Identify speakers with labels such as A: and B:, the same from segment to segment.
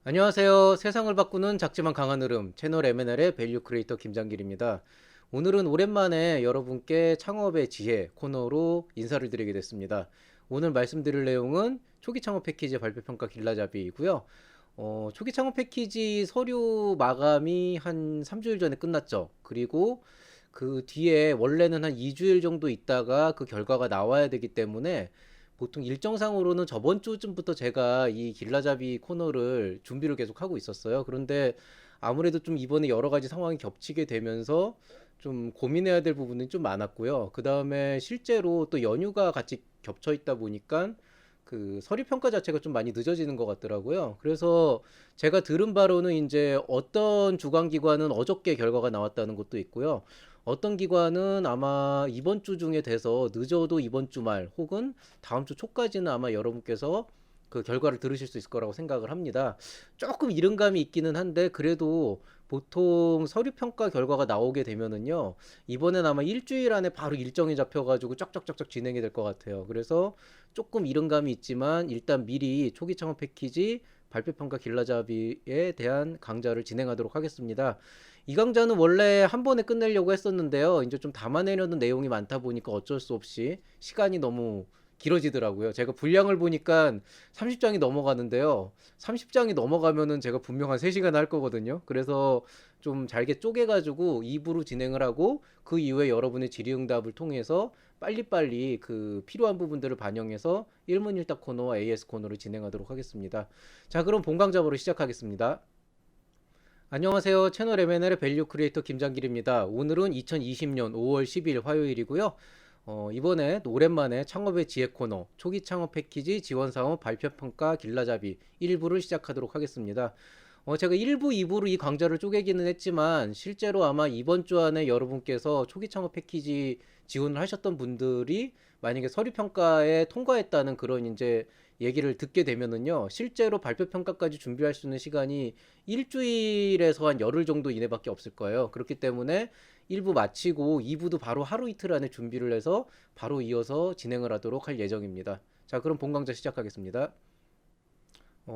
A: 안녕하세요. 세상을 바꾸는 작지만 강한 흐름 채널 M&L의 밸류 크리에이터 김장길입니다. 오늘은 오랜만에 여러분께 창업의 지혜 코너로 인사를 드리게 됐습니다. 오늘 말씀드릴 내용은 초기 창업 패키지 발표 평가 길라잡이이고요. 초기 창업 패키지 서류 마감이 한 3주일 전에 끝났죠. 그리고 그 뒤에 원래는 한 2주일 정도 있다가 그 결과가 나와야 되기 때문에 보통 일정상으로는 저번 주쯤부터 제가 이 길라잡이 코너를 준비를 계속 하고 있었어요. 그런데 아무래도 좀 이번에 여러 가지 상황이 겹치게 되면서 좀 고민해야 될 부분이 좀 많았고요. 그 다음에 실제로 또 연휴가 같이 겹쳐 있다 보니까 그 서류 평가 자체가 좀 많이 늦어지는 것 같더라고요. 그래서 제가 들은 바로는 이제 어떤 주관기관은 어저께 결과가 나왔다는 것도 있고요. 어떤 기관은 아마 이번 주 중에 돼서 늦어도 이번 주말 혹은 다음 주 초까지는 아마 여러분께서 그 결과를 들으실 수 있을 거라고 생각을 합니다. 조금 이른감이 있기는 한데 그래도 보통 서류 평가 결과가 나오게 되면은요, 이번엔 아마 일주일 안에 바로 일정이 잡혀가지고 쫙쫙쫙쫙 진행이 될 것 같아요. 그래서 조금 이른감이 있지만 일단 미리 초기 창업 패키지 발표 평가 길라잡이에 대한 강좌를 진행하도록 하겠습니다. 이 강좌는 원래 한 번에 끝내려고 했었는데요. 이제 좀 담아내려는 내용이 많다 보니까 어쩔 수 없이 시간이 너무 길어지더라고요. 제가 분량을 보니까 30장이 넘어가는데요. 30장이 넘어가면은 제가 분명 한 3시간 할 거거든요. 그래서 좀 잘게 쪼개가지고 2부로 진행을 하고 그 이후에 여러분의 질의응답을 통해서 빨리빨리 그 필요한 부분들을 반영해서 일문일답 코너와 AS 코너를 진행하도록 하겠습니다. 자, 그럼 본강 잡으로 시작하겠습니다. 안녕하세요. 채널 M&L의 밸류 크리에이터 김장길입니다. 오늘은 2020년 5월 10일 화요일이고요. 이번에 오랜만에 창업의 지혜 코너 초기 창업 패키지 지원 사업 발표 평가 길라잡이 1부를 시작하도록 하겠습니다. 제가 1부, 2부로 이 강좌를 쪼개기는 했지만 실제로 아마 이번 주 안에 여러분께서 초기 창업 패키지 지원을 하셨던 분들이 만약에 서류 평가에 통과했다는 그런 이제 얘기를 듣게 되면은요, 실제로 발표 평가까지 준비할 수 있는 시간이 일주일에서 한 열흘 정도 이내밖에 없을 거예요. 그렇기 때문에 1부 마치고 2부도 바로 하루 이틀 안에 준비를 해서 바로 이어서 진행을 하도록 할 예정입니다. 자, 그럼 본 강좌 시작하겠습니다.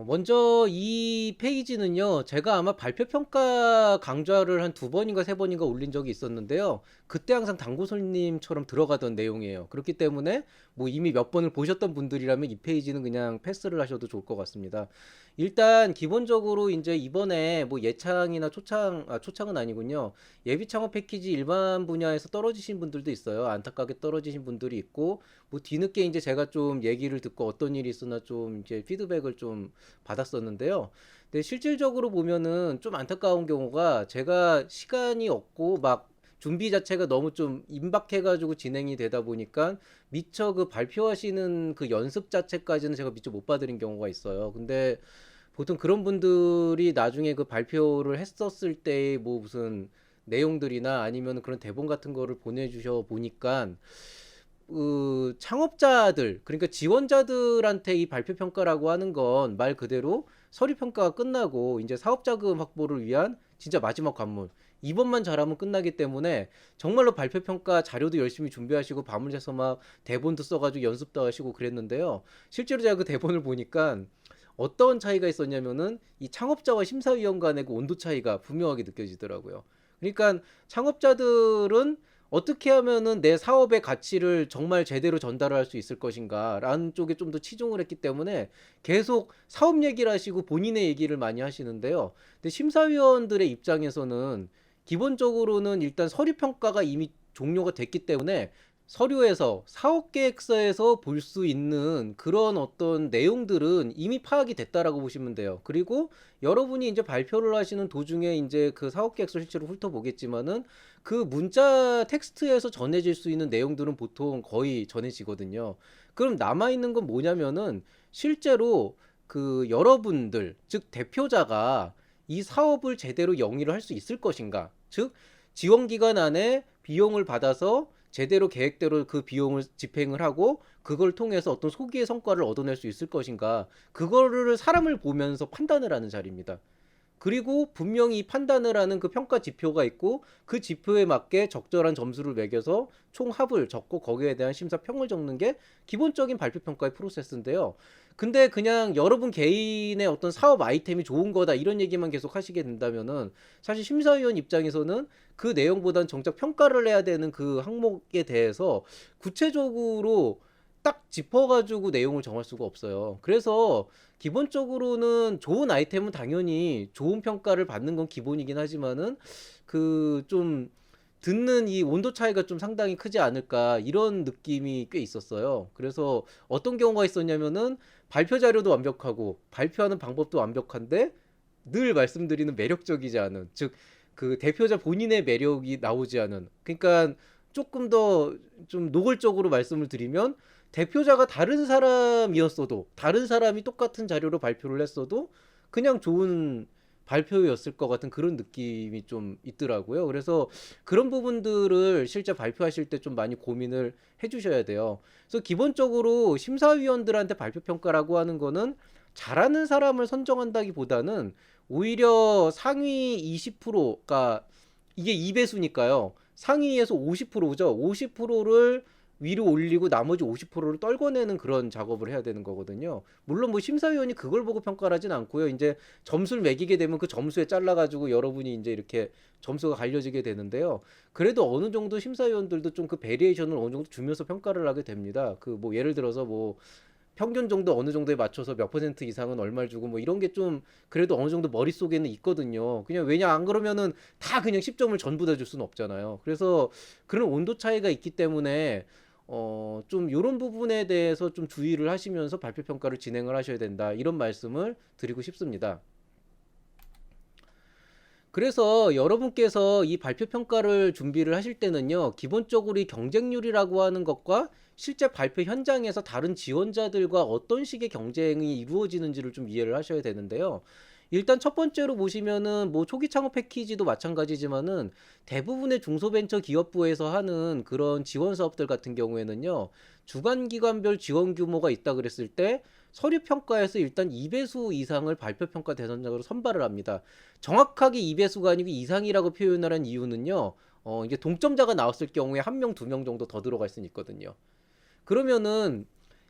A: 먼저 이 페이지는요, 제가 아마 발표평가 강좌를 한 두 번인가 세 번인가 올린 적이 있었는데요. 그때 항상 당구손님처럼 들어가던 내용이에요. 그렇기 때문에 뭐 이미 몇 번을 보셨던 분들이라면 이 페이지는 그냥 패스를 하셔도 좋을 것 같습니다. 일단 기본적으로 이제 이번에 뭐 예창이나 초창은 아니군요. 예비 창업 패키지 일반 분야에서 떨어지신 분들도 있어요. 안타깝게 떨어지신 분들이 있고, 뭐 뒤늦게 이제 제가 좀 얘기를 듣고 어떤 일이 있으나 좀 이제 피드백을 좀 받았었는데요. 근데 실질적으로 보면은 좀 안타까운 경우가 제가 시간이 없고 막 준비 자체가 너무 좀 임박해가지고 진행이 되다 보니까 미처 그 발표하시는 그 연습 자체까지는 제가 미처 못 봐드린 경우가 있어요. 근데 보통 그런 분들이 나중에 그 발표를 했었을 때의 뭐 무슨 내용들이나 아니면 그런 대본 같은 거를 보내주셔 보니까 그 창업자들 그러니까 지원자들한테 이 발표 평가라고 하는 건 말 그대로 서류 평가가 끝나고 이제 사업 자금 확보를 위한 진짜 마지막 관문. 이번만 잘하면 끝나기 때문에 정말로 발표 평가 자료도 열심히 준비하시고 밤을 새서 막 대본도 써가지고 연습도 하시고 그랬는데요. 실제로 제가 그 대본을 보니까 어떤 차이가 있었냐면은 이 창업자와 심사위원 간의 그 온도 차이가 분명하게 느껴지더라고요. 그러니까 창업자들은 어떻게 하면은 내 사업의 가치를 정말 제대로 전달할 수 있을 것인가 라는 쪽에 좀 더 치중을 했기 때문에 계속 사업 얘기를 하시고 본인의 얘기를 많이 하시는데요. 근데 심사위원들의 입장에서는 기본적으로는 일단 서류 평가가 이미 종료가 됐기 때문에 서류에서 사업계획서에서 볼 수 있는 그런 어떤 내용들은 이미 파악이 됐다라고 보시면 돼요. 그리고 여러분이 이제 발표를 하시는 도중에 이제 그 사업계획서 실제로 훑어보겠지만은 그 문자 텍스트에서 전해질 수 있는 내용들은 보통 거의 전해지거든요. 그럼 남아있는 건 뭐냐면은 실제로 그 여러분들, 즉 대표자가 이 사업을 제대로 영위를 할 수 있을 것인가? 즉, 지원 기간 안에 비용을 받아서 제대로 계획대로 그 비용을 집행을 하고 그걸 통해서 어떤 소기의 성과를 얻어낼 수 있을 것인가? 그거를 사람을 보면서 판단을 하는 자리입니다. 그리고 분명히 판단을 하는 그 평가 지표가 있고 그 지표에 맞게 적절한 점수를 매겨서 총 합을 적고 거기에 대한 심사평을 적는 게 기본적인 발표 평가의 프로세스인데요. 근데 그냥 여러분 개인의 어떤 사업 아이템이 좋은 거다 이런 얘기만 계속 하시게 된다면은 사실 심사위원 입장에서는 그 내용보단 정작 평가를 해야 되는 그 항목에 대해서 구체적으로 딱 짚어가지고 내용을 정할 수가 없어요. 그래서 기본적으로는 좋은 아이템은 당연히 좋은 평가를 받는 건 기본이긴 하지만은 그 좀 듣는 이 온도 차이가 좀 상당히 크지 않을까 이런 느낌이 꽤 있었어요. 그래서 어떤 경우가 있었냐면은 발표 자료도 완벽하고 발표하는 방법도 완벽한데 늘 말씀드리는 매력적이지 않은, 즉 그 대표자 본인의 매력이 나오지 않은, 그러니까 조금 더 좀 노골적으로 말씀을 드리면 대표자가 다른 사람이었어도 다른 사람이 똑같은 자료로 발표를 했어도 그냥 좋은 발표였을 것 같은 그런 느낌이 좀 있더라고요. 그래서 그런 부분들을 실제 발표하실 때 좀 많이 고민을 해주셔야 돼요. 그래서 기본적으로 심사위원들한테 발표 평가라고 하는 거는 잘하는 사람을 선정한다기보다는 오히려 상위 20%가 이게 2배수니까요. 상위에서 50%죠. 50%를 위로 올리고 나머지 50%를 떨궈내는 그런 작업을 해야 되는 거거든요. 물론 뭐 심사위원이 그걸 보고 평가를 하진 않고요. 이제 점수를 매기게 되면 그 점수에 잘라가지고 여러분이 이제 이렇게 점수가 갈려지게 되는데요. 그래도 어느 정도 심사위원들도 좀 그 베리에이션을 어느 정도 주면서 평가를 하게 됩니다. 그 뭐 예를 들어서 뭐 평균 정도 어느 정도에 맞춰서 몇 퍼센트 이상은 얼마를 주고 뭐 이런 게 좀 그래도 어느 정도 머릿속에는 있거든요. 그냥 왜냐 안 그러면은 다 그냥 10점을 전부 다 줄 수는 없잖아요. 그래서 그런 온도 차이가 있기 때문에 좀 요런 부분에 대해서 좀 주의를 하시면서 발표 평가를 진행을 하셔야 된다. 이런 말씀을 드리고 싶습니다. 그래서 여러분께서 이 발표 평가를 준비를 하실 때는요, 기본적으로 이 경쟁률이라고 하는 것과 실제 발표 현장에서 다른 지원자들과 어떤 식의 경쟁이 이루어지는지를 좀 이해를 하셔야 되는데요. 일단 첫 번째로 보시면은 뭐 초기 창업 패키지도 마찬가지지만은 대부분의 중소벤처기업부에서 하는 그런 지원 사업들 같은 경우에는요, 주관기관별 지원 규모가 있다 그랬을 때 서류 평가에서 일단 2배수 이상을 발표 평가 대상자로 선발을 합니다. 정확하게 2배수가 아니고 이상이라고 표현을 한 이유는요. 이게 동점자가 나왔을 경우에 한 명, 두 명 정도 더 들어갈 수는 있거든요. 그러면은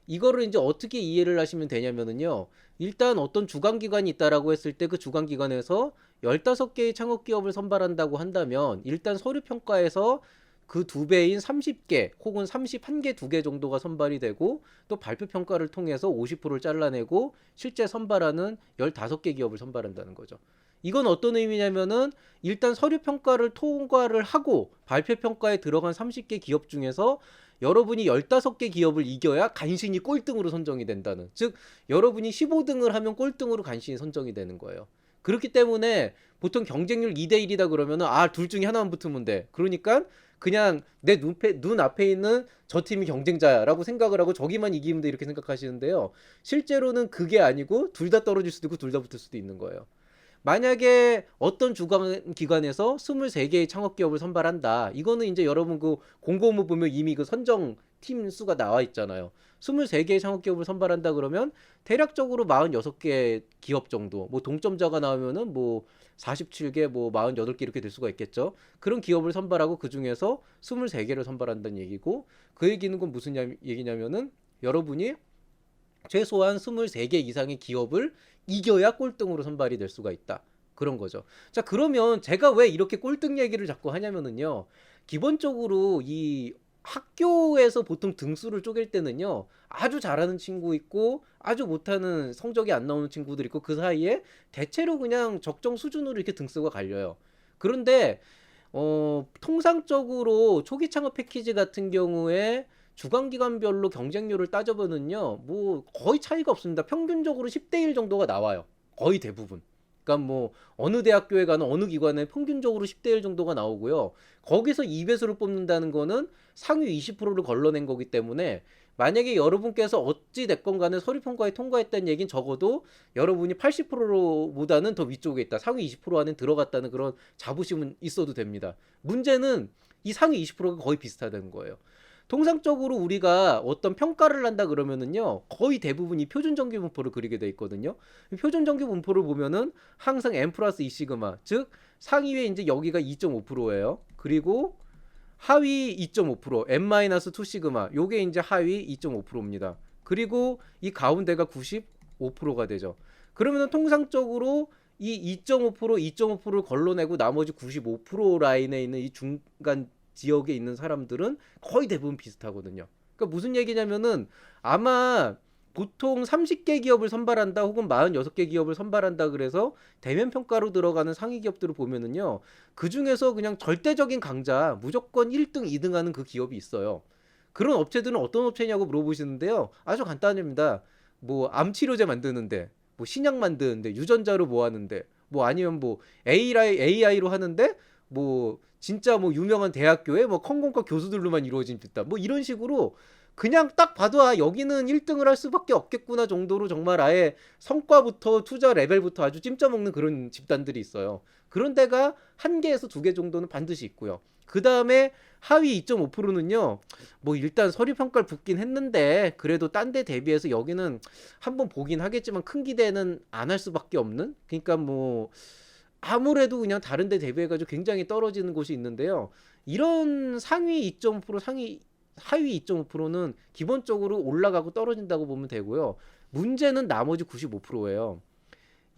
A: 이거를 이제 어떻게 이해를 하시면 되냐면은요. 일단 어떤 주관기관이 있다라고 했을 때 그 주관기관에서 15개의 창업기업을 선발한다고 한다면 일단 서류평가에서 그 두 배인 30개 혹은 31개, 2개 정도가 선발이 되고 또 발표평가를 통해서 50%를 잘라내고 실제 선발하는 15개 기업을 선발한다는 거죠. 이건 어떤 의미냐면은 일단 서류평가를 통과를 하고 발표평가에 들어간 30개 기업 중에서 여러분이 15개 기업을 이겨야 간신히 꼴등으로 선정이 된다는, 즉 여러분이 15등을 하면 꼴등으로 간신히 선정이 되는 거예요. 그렇기 때문에 보통 경쟁률 2대1이다 그러면은 둘 중에 하나만 붙으면 돼. 그러니까 그냥 내 눈앞에 있는 저 팀이 경쟁자라고 생각을 하고 저기만 이기면 돼 이렇게 생각하시는데요. 실제로는 그게 아니고 둘 다 떨어질 수도 있고 둘 다 붙을 수도 있는 거예요. 만약에 어떤 주관 기관에서 23개의 창업 기업을 선발한다. 이거는 이제 여러분 그 공고문 보면 이미 그 선정 팀 수가 나와 있잖아요. 23개의 창업 기업을 선발한다 그러면 대략적으로 46개 기업 정도. 뭐 동점자가 나오면은 뭐 47개, 뭐 48개 이렇게 될 수가 있겠죠. 그런 기업을 선발하고 그 중에서 23개를 선발한다는 얘기고, 그 얘기는 건 무슨 얘기냐면은 여러분이 최소한 23개 이상의 기업을 이겨야 꼴등으로 선발이 될 수가 있다. 그런 거죠. 자, 그러면 제가 왜 이렇게 꼴등 얘기를 자꾸 하냐면은요. 기본적으로 이 학교에서 보통 등수를 쪼갤 때는요. 아주 잘하는 친구 있고 아주 못하는 성적이 안 나오는 친구들 있고 그 사이에 대체로 그냥 적정 수준으로 이렇게 등수가 갈려요. 그런데 통상적으로 초기 창업 패키지 같은 경우에 주관기관별로 경쟁률을 따져보면요, 뭐 거의 차이가 없습니다. 평균적으로 10대 1 정도가 나와요. 거의 대부분. 그러니까 뭐 어느 대학교에 가는 어느 기관에 평균적으로 10대 1 정도가 나오고요. 거기서 2배수를 뽑는다는 거는 상위 20%를 걸러낸 거기 때문에 만약에 여러분께서 어찌 됐건 간에 서류 평가에 통과했다는 얘기는 적어도 여러분이 80%보다는 더 위쪽에 있다. 상위 20% 안에 들어갔다는 그런 자부심은 있어도 됩니다. 문제는 이 상위 20%가 거의 비슷하다는 거예요. 통상적으로 우리가 어떤 평가를 한다 그러면은요, 거의 대부분이 표준 정규 분포를 그리게 돼 있거든요. 표준 정규 분포를 보면은 항상 n 플러스 2 시그마, 즉 상위에 이제 여기가 2.5%예요. 그리고 하위 2.5%, n-2 시그마, 요게 이제 하위 2.5%입니다. 그리고 이 가운데가 95%가 되죠. 그러면 통상적으로 이 2.5%, 2.5%를 걸러내고 나머지 95% 라인에 있는 이 중간 지역에 있는 사람들은 거의 대부분 비슷하거든요. 그러니까 무슨 얘기냐면은 아마 보통 30개 기업을 선발한다 혹은 46개 기업을 선발한다 그래서 대면 평가로 들어가는 상위 기업들을 보면은요. 그 중에서 그냥 절대적인 강자, 무조건 1등, 2등 하는 그 기업이 있어요. 그런 업체들은 어떤 업체냐고 물어보시는데요. 아주 간단합니다. 뭐 암치료제 만드는데, 뭐 신약 만드는데, 유전자로 뭐 하는데, 뭐 아니면 뭐 AI로 하는데 뭐 진짜 뭐 유명한 대학교에 뭐 컴공과 교수들로만 이루어진 듯다. 뭐 이런 식으로 그냥 딱 봐도 아 여기는 1등을 할 수밖에 없겠구나 정도로 정말 아예 성과부터 투자 레벨부터 아주 찜쪄 먹는 그런 집단들이 있어요. 그런 데가 한 개에서 두 개 정도는 반드시 있고요. 그 다음에 하위 2.5%는요, 뭐 일단 서류 평가를 붙긴 했는데 그래도 딴 데 대비해서 여기는 한번 보긴 하겠지만 큰 기대는 안 할 수밖에 없는. 그러니까 뭐 아무래도 그냥 다른 데 대비해가지고 굉장히 떨어지는 곳이 있는데요. 이런 상위 2.5%, 하위 2.5%는 기본적으로 올라가고 떨어진다고 보면 되고요. 문제는 나머지 95%예요.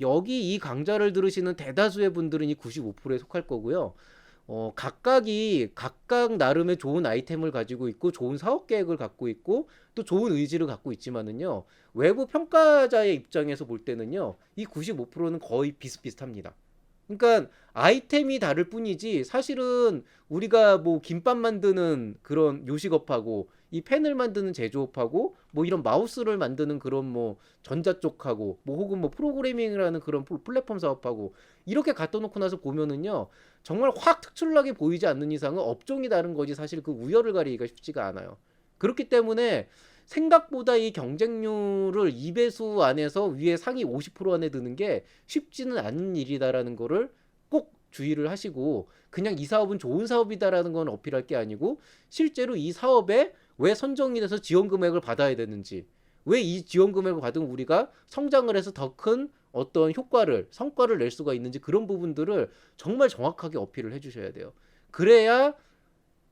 A: 여기 이 강좌를 들으시는 대다수의 분들은 이 95%에 속할 거고요. 각각 나름의 좋은 아이템을 가지고 있고 좋은 사업 계획을 갖고 있고 또 좋은 의지를 갖고 있지만은요. 외부 평가자의 입장에서 볼 때는요. 이 95%는 거의 비슷비슷합니다. 그러니까 아이템이 다를 뿐이지 사실은 우리가 뭐 김밥 만드는 그런 요식업하고 이 펜을 만드는 제조업하고 뭐 이런 마우스를 만드는 그런 뭐 전자 쪽하고 뭐 혹은 뭐 프로그래밍이라는 그런 플랫폼 사업하고 이렇게 갖다 놓고 나서 보면은요 정말 확 특출나게 보이지 않는 이상은 업종이 다른 거지 사실 그 우열을 가리기가 쉽지가 않아요. 그렇기 때문에 생각보다 이 경쟁률을 2배수 안에서 위에 상위 50% 안에 드는 게 쉽지는 않은 일이다라는 거를 꼭 주의를 하시고 그냥 이 사업은 좋은 사업이다라는 건 어필할 게 아니고 실제로 이 사업에 왜 선정이 돼서 지원 금액을 받아야 되는지 왜 이 지원 금액을 받으면 우리가 성장을 해서 더 큰 어떤 성과를 낼 수가 있는지 그런 부분들을 정말 정확하게 어필을 해주셔야 돼요. 그래야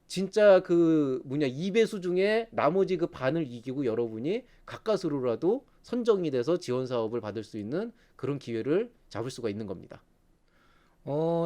A: 진짜 그 뭐냐 2배수 중에 나머지 그 반을 이기고 여러분이 가까스로라도 선정이 돼서 지원 사업을 받을 수 있는 그런 기회를 잡을 수가 있는 겁니다.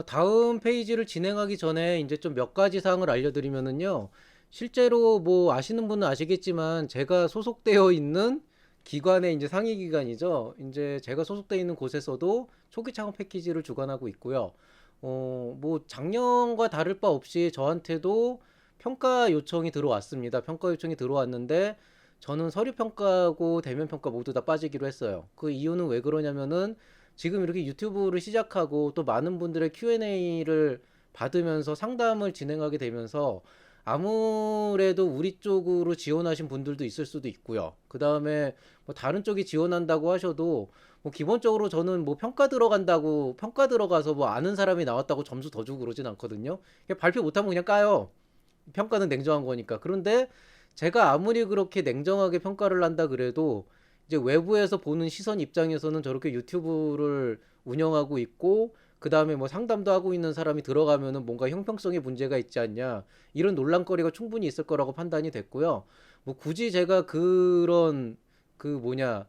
A: 다음 페이지를 진행하기 전에 이제 좀 몇 가지 사항을 알려드리면은요. 실제로 뭐 아시는 분은 아시겠지만 제가 소속되어 있는 기관의 이제 상위 기관이죠. 이제 제가 소속되어 있는 곳에서도 초기 창업 패키지를 주관하고 있고요. 뭐 작년과 다를 바 없이 저한테도 평가 요청이 들어왔습니다. 평가 요청이 들어왔는데 저는 서류 평가하고 대면 평가 모두 다 빠지기로 했어요. 그 이유는 왜 그러냐면은 지금 이렇게 유튜브를 시작하고 또 많은 분들의 Q&A를 받으면서 상담을 진행하게 되면서 아무래도 우리 쪽으로 지원하신 분들도 있을 수도 있고요. 그 다음에 뭐 다른 쪽이 지원한다고 하셔도 뭐 기본적으로 저는 뭐 평가 들어가서 뭐 아는 사람이 나왔다고 점수 더 주고 그러진 않거든요. 그냥 발표 못하면 그냥 까요. 평가는 냉정한 거니까. 그런데 제가 아무리 그렇게 냉정하게 평가를 한다 그래도 이제 외부에서 보는 시선 입장에서는 저렇게 유튜브를 운영하고 있고 그 다음에 뭐 상담도 하고 있는 사람이 들어가면은 뭔가 형평성에 문제가 있지 않냐 이런 논란거리가 충분히 있을 거라고 판단이 됐고요. 뭐 굳이 제가 그런 그 뭐냐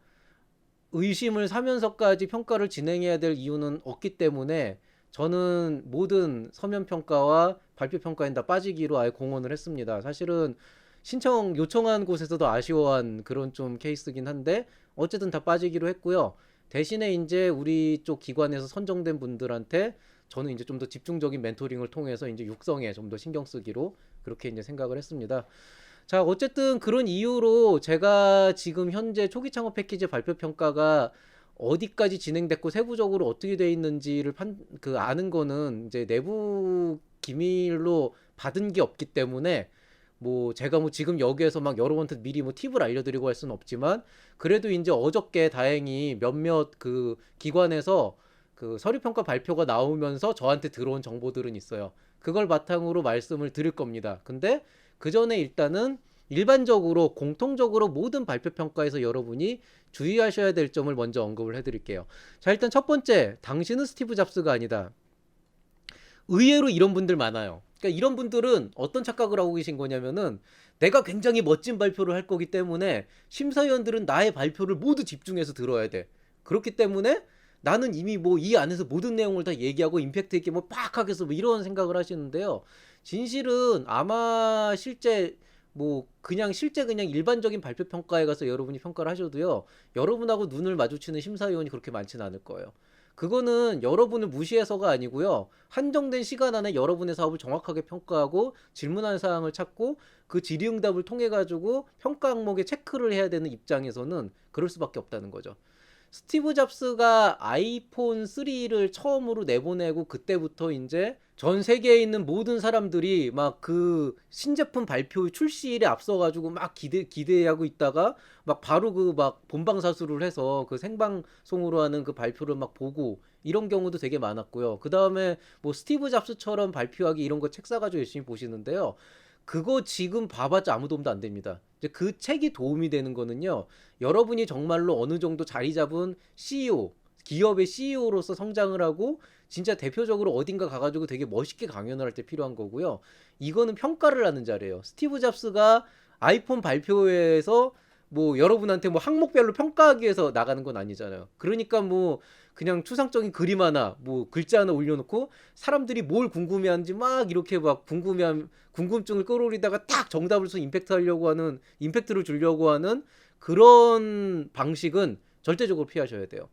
A: 의심을 사면서까지 평가를 진행해야 될 이유는 없기 때문에 저는 모든 서면 평가와 발표 평가엔 다 빠지기로 아예 공언을 했습니다. 사실은 요청한 곳에서도 아쉬워한 그런 좀 케이스긴 한데 어쨌든 다 빠지기로 했고요. 대신에 이제 우리 쪽 기관에서 선정된 분들한테 저는 이제 좀 더 집중적인 멘토링을 통해서 이제 육성에 좀 더 신경 쓰기로 그렇게 이제 생각을 했습니다. 자, 어쨌든 그런 이유로 제가 지금 현재 초기 창업 패키지 발표 평가가 어디까지 진행됐고 세부적으로 어떻게 돼 있는지를 아는 거는 이제 내부 기밀로 받은 게 없기 때문에 뭐 제가 뭐 지금 여기에서 막 여러분한테 미리 뭐 팁을 알려드리고 할 수는 없지만 그래도 이제 어저께 다행히 몇몇 그 기관에서 그 서류평가 발표가 나오면서 저한테 들어온 정보들은 있어요. 그걸 바탕으로 말씀을 드릴 겁니다. 근데 그 전에 일단은 일반적으로 공통적으로 모든 발표 평가에서 여러분이 주의하셔야 될 점을 먼저 언급을 해드릴게요. 자, 일단 첫 번째, 당신은 스티브 잡스가 아니다. 의외로 이런 분들 많아요. 그러니까 이런 분들은 어떤 착각을 하고 계신 거냐면은 내가 굉장히 멋진 발표를 할 거기 때문에 심사위원들은 나의 발표를 모두 집중해서 들어야 돼. 그렇기 때문에 나는 이미 뭐 이 안에서 모든 내용을 다 얘기하고 임팩트 있게 뭐 빡 하겠어 뭐 이런 생각을 하시는데요. 진실은 아마 실제 뭐 그냥 실제 그냥 일반적인 발표 평가에 가서 여러분이 평가를 하셔도요. 여러분하고 눈을 마주치는 심사위원이 그렇게 많지는 않을 거예요. 그거는 여러분을 무시해서가 아니고요. 한정된 시간 안에 여러분의 사업을 정확하게 평가하고 질문하는 사항을 찾고 그 질의응답을 통해 가지고 평가 항목에 체크를 해야 되는 입장에서는 그럴 수밖에 없다는 거죠. 스티브 잡스가 아이폰 3를 처음으로 내보내고 그때부터 이제 전 세계에 있는 모든 사람들이 막 그 신제품 발표 출시일에 앞서가지고 막 기대하고 있다가 막 바로 그 막 본방사수를 해서 그 생방송으로 하는 그 발표를 막 보고 이런 경우도 되게 많았고요. 그 다음에 뭐 스티브 잡스처럼 발표하기 이런 거 책 사가지고 열심히 보시는데요. 그거 지금 봐봤자 아무 도움도 안 됩니다. 이제 그 책이 도움이 되는 거는요. 여러분이 정말로 어느 정도 자리 잡은 CEO, 기업의 CEO로서 성장을 하고 진짜 대표적으로 어딘가 가가지고 되게 멋있게 강연을 할 때 필요한 거고요. 이거는 평가를 하는 자리예요. 스티브 잡스가 아이폰 발표회에서 뭐 여러분한테 뭐 항목별로 평가하기 위해서 나가는 건 아니잖아요. 그러니까 뭐 그냥 추상적인 그림 하나, 뭐 글자 하나 올려놓고 사람들이 뭘 궁금해하는지 막 이렇게 막 궁금증을 끌어올리다가 딱 정답을 써 임팩트를 주려고 하는 그런 방식은 절대적으로 피하셔야 돼요.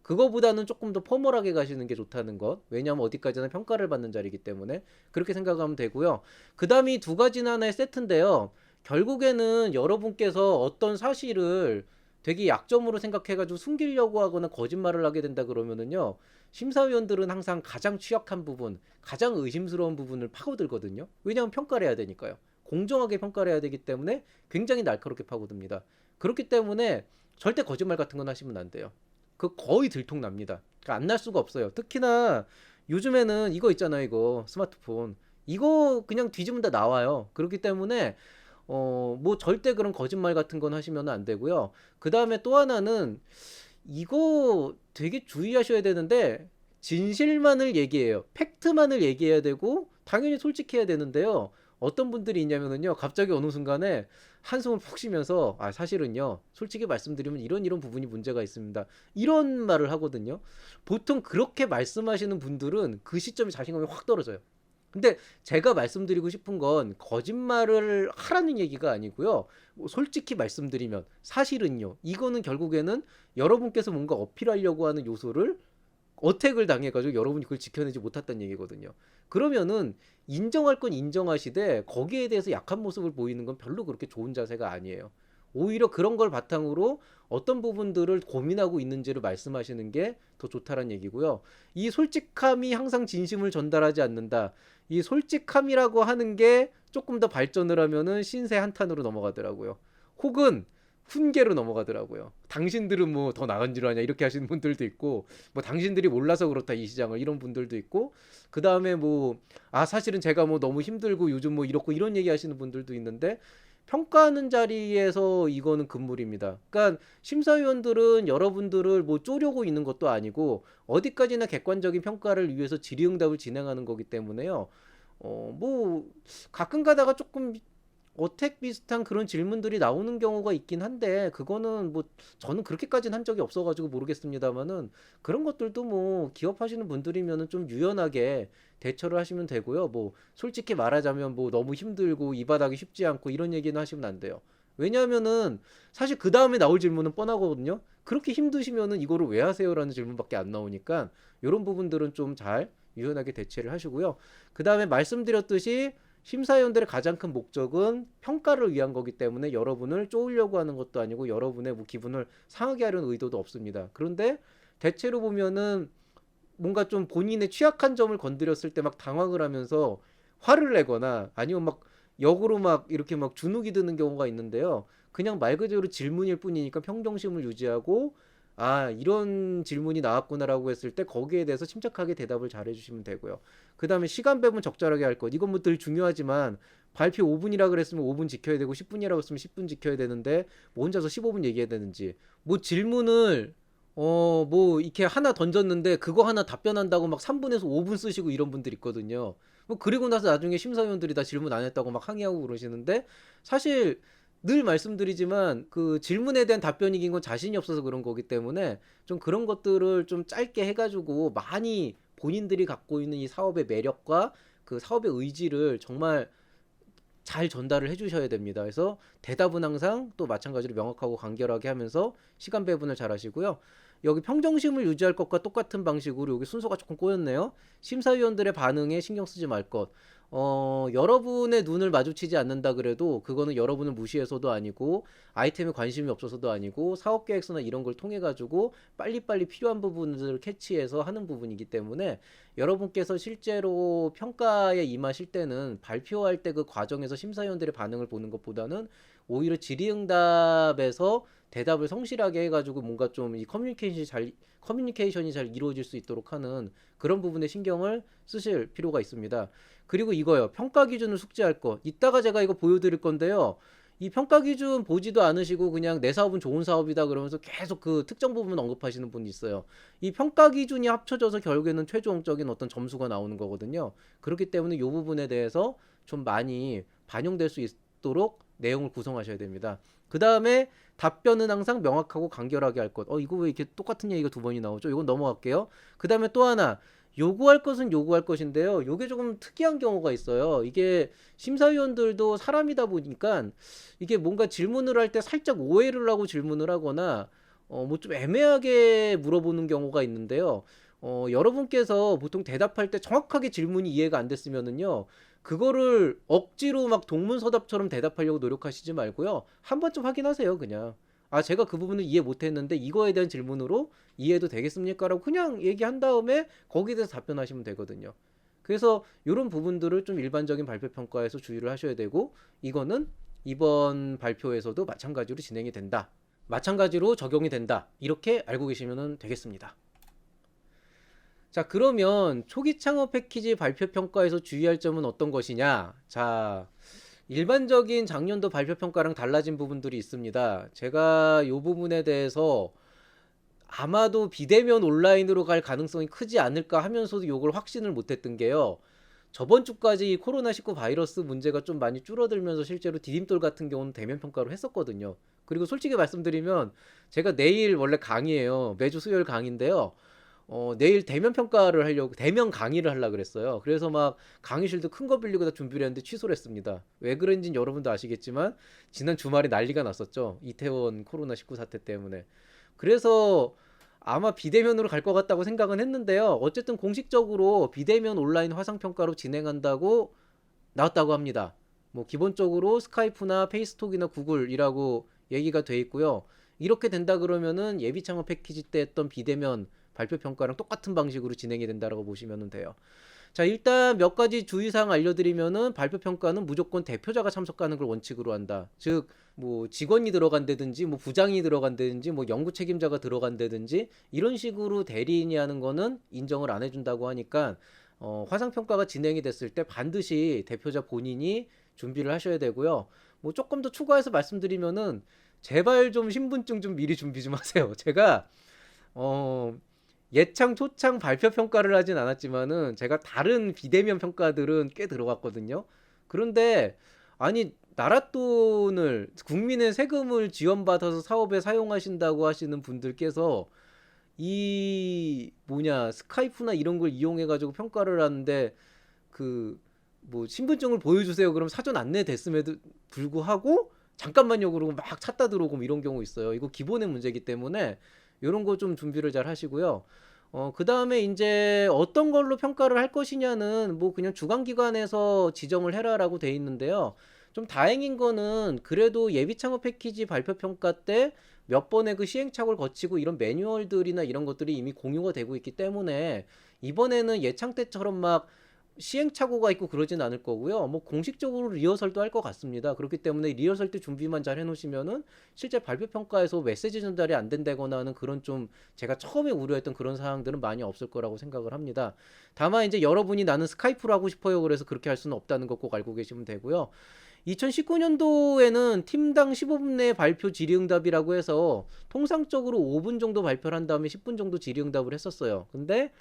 A: 그거보다는 조금 더 포멀하게 가시는 게 좋다는 것. 왜냐하면 어디까지나 평가를 받는 자리이기 때문에 그렇게 생각하면 되고요. 그 다음이 두 가지나 하나의 세트인데요. 결국에는 여러분께서 어떤 사실을 되게 약점으로 생각해가지고 숨기려고 하거나 거짓말을 하게 된다 그러면은요. 심사위원들은 항상 가장 취약한 부분, 가장 의심스러운 부분을 파고들거든요. 왜냐하면 평가를 해야 되니까요. 공정하게 평가를 해야 되기 때문에 굉장히 날카롭게 파고듭니다. 그렇기 때문에 절대 거짓말 같은 건 하시면 안 돼요. 그 거의 들통납니다. 그러니까 안 날 수가 없어요. 특히나 요즘에는 이거 있잖아요. 이거 스마트폰. 이거 그냥 뒤지면 다 나와요. 그렇기 때문에 뭐 절대 그런 거짓말 같은 건 하시면 안 되고요. 그 다음에 또 하나는 이거 되게 주의하셔야 되는데 진실만을 얘기해요. 팩트만을 얘기해야 되고 당연히 솔직해야 되는데요. 어떤 분들이 있냐면요. 갑자기 어느 순간에 한숨을 푹 쉬면서 사실은요. 솔직히 말씀드리면 이런 부분이 문제가 있습니다. 이런 말을 하거든요. 보통 그렇게 말씀하시는 분들은 그 시점에 자신감이 확 떨어져요. 근데 제가 말씀드리고 싶은 건 거짓말을 하라는 얘기가 아니고요. 뭐 솔직히 말씀드리면 사실은요. 이거는 결국에는 여러분께서 뭔가 어필하려고 하는 요소를 어택을 당해가지고 여러분이 그걸 지켜내지 못했다는 얘기거든요. 그러면은 인정할 건 인정하시되 거기에 대해서 약한 모습을 보이는 건 별로 그렇게 좋은 자세가 아니에요. 오히려 그런 걸 바탕으로 어떤 부분들을 고민하고 있는지를 말씀하시는 게 더 좋다는 얘기고요. 이 솔직함이 항상 진심을 전달하지 않는다. 이 솔직함이라고 하는 게 조금 더 발전을 하면은 신세 한탄으로 넘어가더라고요. 혹은 훈계로 넘어가더라고요. 당신들은 뭐 더 나간 줄 아냐 이렇게 하시는 분들도 있고 뭐 당신들이 몰라서 그렇다 이 시장을 이런 분들도 있고 그 다음에 뭐 사실은 제가 뭐 너무 힘들고 요즘 뭐 이렇고 이런 얘기 하시는 분들도 있는데 평가하는 자리에서 이거는 금물입니다. 그러니까 심사위원들은 여러분들을 뭐 쪼려고 있는 것도 아니고 어디까지나 객관적인 평가를 위해서 질의응답을 진행하는 거기 때문에요. 뭐 가끔 가다가 조금 어택 비슷한 그런 질문들이 나오는 경우가 있긴 한데 그거는 뭐 저는 그렇게까지는 한 적이 없어가지고 모르겠습니다만은 그런 것들도 뭐 기업하시는 분들이면은 좀 유연하게 대처를 하시면 되고요. 뭐 솔직히 말하자면 뭐 너무 힘들고 이 바닥이 쉽지 않고 이런 얘기는 하시면 안 돼요. 왜냐하면은 사실 그 다음에 나올 질문은 뻔하거든요. 그렇게 힘드시면은 이거를 왜 하세요라는 질문밖에 안 나오니까 이런 부분들은 좀 잘 유연하게 대처를 하시고요. 그 다음에 말씀드렸듯이 심사위원들의 가장 큰 목적은 평가를 위한 거기 때문에 여러분을 쪼으려고 하는 것도 아니고 여러분의 뭐 기분을 상하게 하려는 의도도 없습니다. 그런데 대체로 보면은 뭔가 좀 본인의 취약한 점을 건드렸을 때 막 당황을 하면서 화를 내거나 아니면 막 역으로 막 이렇게 막 주눅이 드는 경우가 있는데요. 그냥 말 그대로 질문일 뿐이니까 평정심을 유지하고 이런 질문이 나왔구나라고 했을 때 거기에 대해서 침착하게 대답을 잘 해주시면 되고요. 그 다음에 시간 배분 적절하게 할 것. 이건 뭐 늘 중요하지만 발표 5분이라 그랬으면 5분 지켜야 되고 10분이라고 했으면 10분 지켜야 되는데 뭐 혼자서 15분 얘기해야 되는지, 뭐 질문을 뭐 이렇게 하나 던졌는데 그거 하나 답변한다고 막 3분에서 5분 쓰시고 이런 분들 있거든요. 뭐 그리고 나서 나중에 심사위원들이 다 질문 안 했다고 막 항의하고 그러시는데, 사실 늘 말씀드리지만 그 질문에 대한 답변이 긴 건 자신이 없어서 그런 거기 때문에 좀 그런 것들을 좀 짧게 해가지고 많이 본인들이 갖고 있는 이 사업의 매력과 그 사업의 의지를 정말 잘 전달을 해주셔야 됩니다. 그래서 대답은 항상 또 마찬가지로 명확하고 간결하게 하면서 시간 배분을 잘 하시고요. 여기 평정심을 유지할 것과 똑같은 방식으로, 여기 순서가 조금 꼬였네요. 심사위원들의 반응에 신경 쓰지 말 것. 여러분의 눈을 마주치지 않는다 그래도 그거는 여러분을 무시해서도 아니고 아이템에 관심이 없어서도 아니고 사업 계획서나 이런 걸 통해 가지고 빨리빨리 필요한 부분들을 캐치해서 하는 부분이기 때문에, 여러분께서 실제로 평가에 임하실 때는 발표할 때 그 과정에서 심사위원들의 반응을 보는 것보다는 오히려 질의응답에서 대답을 성실하게 해가지고 뭔가 좀 이 커뮤니케이션이 잘 이루어질 수 있도록 하는 그런 부분에 신경을 쓰실 필요가 있습니다. 그리고 이거요. 평가 기준을 숙지할 것. 이따가 제가 이거 보여드릴 건데요. 이 평가 기준 보지도 않으시고 그냥 내 사업은 좋은 사업이다 그러면서 계속 그 특정 부분 언급하시는 분이 있어요. 이 평가 기준이 합쳐져서 결국에는 최종적인 어떤 점수가 나오는 거거든요. 그렇기 때문에 이 부분에 대해서 좀 많이 반영될 수 있도록 내용을 구성하셔야 됩니다. 그 다음에 답변은 항상 명확하고 간결하게 할 것. 이거 왜 이렇게 똑같은 얘기가 두 번이 나오죠? 이건 넘어갈게요. 그 다음에 또 하나, 요구할 것은 요구할 것인데요. 이게 조금 특이한 경우가 있어요. 이게 심사위원들도 사람이다 보니까 이게 뭔가 질문을 할 때 살짝 오해를 하고 질문을 하거나 뭐 좀 애매하게 물어보는 경우가 있는데요. 여러분께서 보통 대답할 때 정확하게 질문이 이해가 안 됐으면은요, 그거를 억지로 막 동문서답처럼 대답하려고 노력하시지 말고요. 한 번쯤 확인하세요, 그냥. 아, 제가 그 부분을 이해 못했는데 이거에 대한 질문으로 이해도 되겠습니까? 라고 그냥 얘기한 다음에 거기에 대해서 답변하시면 되거든요. 그래서 이런 부분들을 좀 일반적인 발표 평가에서 주의를 하셔야 되고, 이거는 이번 발표에서도 마찬가지로 진행이 된다. 마찬가지로 적용이 된다. 이렇게 알고 계시면 되겠습니다. 자, 그러면 초기 창업 패키지 발표 평가에서 주의할 점은 어떤 것이냐? 자, 일반적인 작년도 발표 평가랑 달라진 부분들이 있습니다. 제가 이 부분에 대해서 아마도 비대면 온라인으로 갈 가능성이 크지 않을까 하면서도 이걸 확신을 못했던 게요. 저번 주까지 코로나19 바이러스 문제가 좀 많이 줄어들면서 실제로 디딤돌 같은 경우는 대면 평가로 했었거든요. 그리고 솔직히 말씀드리면 제가 내일 원래 강의예요. 매주 수요일 강의인데요. 내일 대면 평가를 하려고 대면 강의를 하려고 그랬어요. 그래서 막 강의실도 큰 거 빌리고 다 준비를 했는데 취소를 했습니다. 왜 그런지는 여러분도 아시겠지만 지난 주말에 난리가 났었죠. 이태원 코로나19 사태 때문에. 그래서 아마 비대면으로 갈 것 같다고 생각은 했는데요. 어쨌든 공식적으로 비대면 온라인 화상평가로 진행한다고 나왔다고 합니다. 뭐 기본적으로 스카이프나 페이스톡이나 구글이라고 얘기가 돼 있고요. 이렇게 된다 그러면은 예비 창업 패키지 때 했던 비대면 발표 평가랑 똑같은 방식으로 진행이 된다라고 보시면 돼요. 자, 일단 몇 가지 주의사항 알려드리면은, 발표 평가는 무조건 대표자가 참석하는 걸 원칙으로 한다. 즉, 뭐 직원이 들어간다든지, 뭐 부장이 들어간다든지, 뭐 연구 책임자가 들어간다든지 이런 식으로 대리인이 하는 거는 인정을 안 해준다고 하니까 화상 평가가 진행이 됐을 때 반드시 대표자 본인이 준비를 하셔야 되고요. 뭐 조금 더 추가해서 말씀드리면은, 제발 좀 신분증 좀 미리 준비 좀 하세요. 제가 어 예창, 초창 발표 평가를 하진 않았지만은 제가 다른 비대면 평가들은 꽤 들어갔거든요. 그런데 아니, 나라 돈을, 국민의 세금을 지원받아서 사업에 사용하신다고 하시는 분들께서 이 뭐냐 스카이프나 이런 걸 이용해 가지고 평가를 하는데, 그 뭐 신분증을 보여주세요 그럼 사전 안내 됐음에도 불구하고 잠깐만요 그러고 막 찾다 들어오고 뭐 이런 경우 있어요. 이거 기본의 문제이기 때문에 이런 거 좀 준비를 잘 하시고요. 그 다음에 이제 어떤 걸로 평가를 할 것이냐는 뭐 그냥 주관기관에서 지정을 해라라고 돼 있는데요. 좀 다행인 거는 그래도 예비 창업 패키지 발표 평가 때 몇 번의 그 시행착오를 거치고 이런 매뉴얼들이나 이런 것들이 이미 공유가 되고 있기 때문에 이번에는 예창 때처럼 막 시행착오가 있고 그러진 않을 거고요. 뭐 공식적으로 리허설도 할 것 같습니다. 그렇기 때문에 리허설 때 준비만 잘 해놓으시면은 실제 발표 평가에서 메시지 전달이 안 된다거나 하는 그런 좀 제가 처음에 우려했던 그런 사항들은 많이 없을 거라고 생각을 합니다. 다만 이제 여러분이 나는 스카이프로 하고 싶어요. 그래서 그렇게 할 수는 없다는 거 꼭 알고 계시면 되고요. 2019년도에는 팀당 15분 내 발표 질의응답이라고 해서 통상적으로 5분 정도 발표를 한 다음에 10분 정도 질의응답을 했었어요. 근데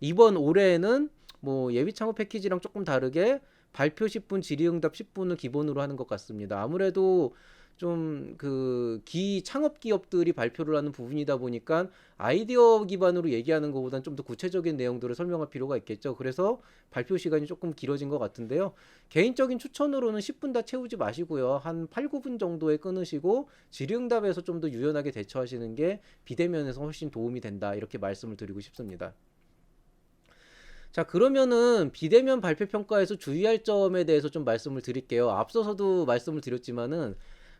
A: 이번 올해에는 뭐 예비 창업 패키지랑 조금 다르게 발표 10분, 질의응답 10분을 기본으로 하는 것 같습니다. 아무래도 좀 그 창업 기업들이 발표를 하는 부분이다 보니까 아이디어 기반으로 얘기하는 것보다는 좀 더 구체적인 내용들을 설명할 필요가 있겠죠. 그래서 발표 시간이 조금 길어진 것 같은데요. 개인적인 추천으로는 10분 다 채우지 마시고요. 한 8, 9분 정도에 끊으시고 질의응답에서 좀 더 유연하게 대처하시는 게 비대면에서 훨씬 도움이 된다. 이렇게 말씀을 드리고 싶습니다. 자, 그러면은 비대면 발표 평가에서 주의할 점에 대해서 좀 말씀을 드릴게요. 앞서서도 말씀을 드렸지만은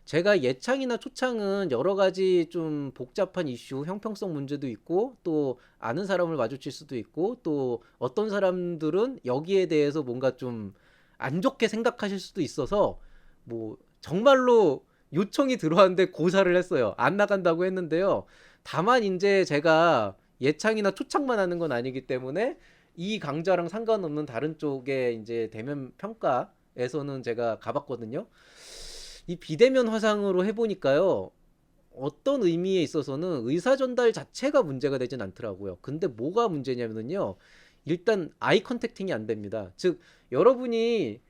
A: 제가 예창이나 초창은 여러 가지 좀 복잡한 이슈, 형평성 문제도 있고 또 아는 사람을 마주칠 수도 있고 또 어떤 사람들은 여기에 대해서 뭔가 좀 안 좋게 생각하실 수도 있어서 뭐 정말로 요청이 들어왔는데 고사를 했어요. 안 나간다고 했는데요. 다만 이제 제가 예창이나 초창만 하는 건 아니기 때문에 이 강좌랑 상관없는 다른 쪽에 이제 대면 평가에서는 제가 가봤거든요. 이 비대면 화상으로 해보니까요. 어떤 의미에 있어서는 의사 전달 자체가 문제가 되진 않더라고요. 근데 뭐가 문제냐면요. 일단 아이 컨택팅이 안 됩니다. 즉 여러분이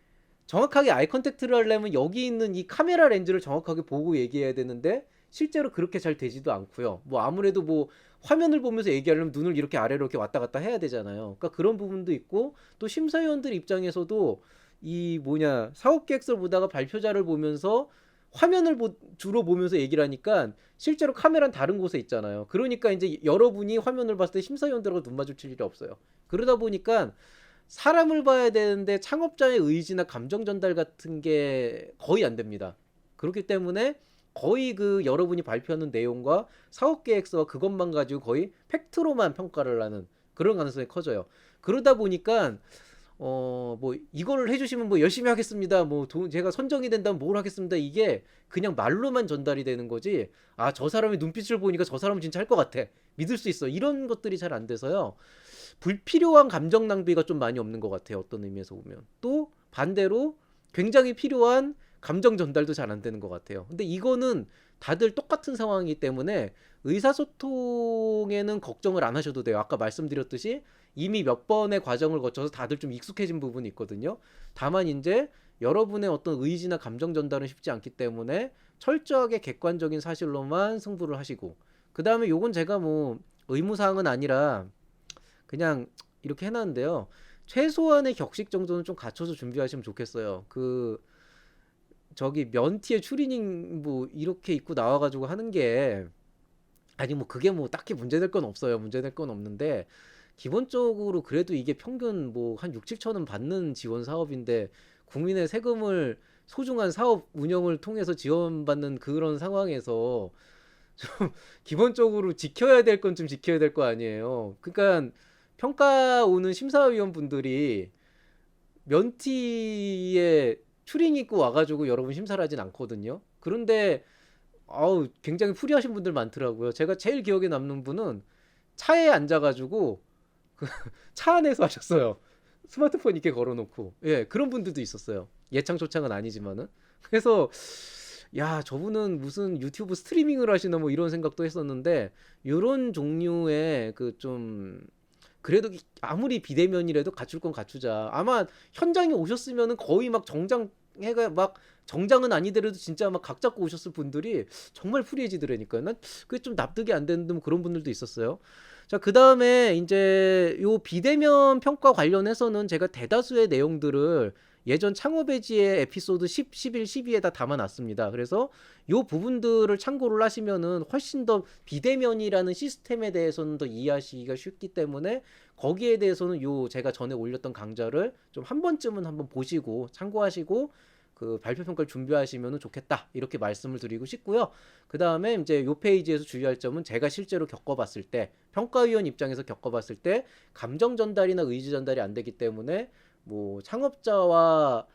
A: 정확하게 아이 컨택트를 하려면 여기 있는 이 카메라 렌즈를 정확하게 보고 얘기해야 되는데 실제로 그렇게 잘 되지도 않고요. 뭐 아무래도 뭐 화면을 보면서 얘기하려면 눈을 이렇게 아래로 이렇게 왔다 갔다 해야 되잖아요. 그러니까 그런 부분도 있고 또 심사위원들 입장에서도 이 뭐냐 사업 계획서를 보다가 발표자를 보면서 화면을 주로 보면서 얘기를 하니까 실제로 카메라는 다른 곳에 있잖아요. 그러니까 이제 여러분이 화면을 봤을 때 심사위원들하고 눈 마주칠 일이 없어요. 그러다 보니까 사람을 봐야 되는데 창업자의 의지나 감정 전달 같은 게 거의 안 됩니다. 그렇기 때문에 거의 그 여러분이 발표하는 내용과 사업 계획서와 그것만 가지고 거의 팩트로만 평가를 하는 그런 가능성이 커져요. 그러다 보니까 뭐 이거를 해주시면 뭐 열심히 하겠습니다. 뭐 제가 선정이 된다면 뭘 하겠습니다. 이게 그냥 말로만 전달이 되는 거지. 아, 저 사람의 눈빛을 보니까 저 사람은 진짜 할 것 같아. 믿을 수 있어. 이런 것들이 잘 안 돼서요. 불필요한 감정 낭비가 좀 많이 없는 것 같아요. 어떤 의미에서 보면. 또 반대로 굉장히 필요한 감정 전달도 잘 안 되는 것 같아요. 근데 이거는 다들 똑같은 상황이기 때문에 의사소통에는 걱정을 안 하셔도 돼요. 아까 말씀드렸듯이 이미 몇 번의 과정을 거쳐서 다들 좀 익숙해진 부분이 있거든요. 다만 이제 여러분의 어떤 의지나 감정 전달은 쉽지 않기 때문에 철저하게 객관적인 사실로만 승부를 하시고 그 다음에 요건 제가 뭐 의무사항은 아니라 그냥 이렇게 해놨는데요. 최소한의 격식 정도는 좀 갖춰서 준비하시면 좋겠어요. 그 저기 면티에 추리닝 뭐 이렇게 입고 나와가지고 하는 게 아니 뭐 그게 뭐 딱히 문제될 건 없어요. 문제될 건 없는데 기본적으로 그래도 이게 평균 뭐 한 6, 7천 원 받는 지원 사업인데 국민의 세금을 소중한 사업 운영을 통해서 지원받는 그런 상황에서 좀 기본적으로 지켜야 될 건 좀 지켜야 될 거 아니에요. 그러니까 평가 오는 심사위원 분들이 면티에 추링 입고 와가지고 여러분 심사를 하진 않거든요. 그런데 아우 굉장히 풀이하신 분들 많더라고요. 제가 제일 기억에 남는 분은 차에 앉아가지고 그 차 안에서 하셨어요. 스마트폰 이렇게 걸어놓고 예 그런 분들도 있었어요. 예창 초창은 아니지만은 그래서 야 저분은 무슨 유튜브 스트리밍을 하시나 뭐 이런 생각도 했었는데 이런 종류의 그 좀 그래도 아무리 비대면이라도 갖출 건 갖추자. 아마 현장에 오셨으면은 거의 막 정장 해가 막 정장은 아니더라도 진짜 막 각 잡고 오셨을 분들이 정말 프리해지더라니까요. 난 그게 좀 납득이 안 되는데 뭐 그런 분들도 있었어요. 자, 그 다음에 이제 요 비대면 평가 관련해서는 제가 대다수의 내용들을 예전 창업의 지혜 에피소드 10, 11, 12에다 담아놨습니다. 그래서 요 부분들을 참고를 하시면은 훨씬 더 비대면이라는 시스템에 대해서는 더 이해하시기가 쉽기 때문에 거기에 대해서는 요 제가 전에 올렸던 강좌를 좀 한 번쯤은 한번 보시고 참고하시고 그 발표 평가를 준비하시면 좋겠다 이렇게 말씀을 드리고 싶고요. 그 다음에 이제 요 페이지에서 주의할 점은 제가 실제로 겪어봤을 때 평가위원 입장에서 겪어봤을 때 감정 전달이나 의지 전달이 안 되기 때문에 뭐 창업자와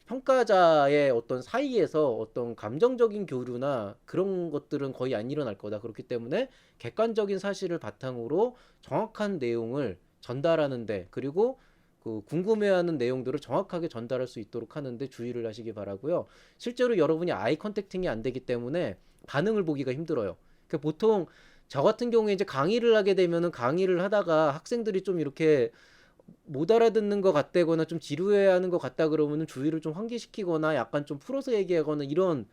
A: 평가자의 어떤 사이에서 어떤 감정적인 교류나 그런 것들은 거의 안 일어날 거다. 그렇기 때문에 객관적인 사실을 바탕으로 정확한 내용을 전달하는데, 그리고 그 궁금해하는 내용들을 정확하게 전달할 수 있도록 하는데 주의를 하시기 바라고요. 실제로 여러분이 아이 컨택팅이 안 되기 때문에 반응을 보기가 힘들어요. 그러니까 보통 저 같은 경우에 이제 강의를 하게 되면은, 강의를 하다가 학생들이 좀 이렇게 못 알아듣는 것 같다거나 좀 지루해하는 것 같다 그러면은 주의를 좀 환기시키거나 약간 좀 풀어서 얘기하거나 이런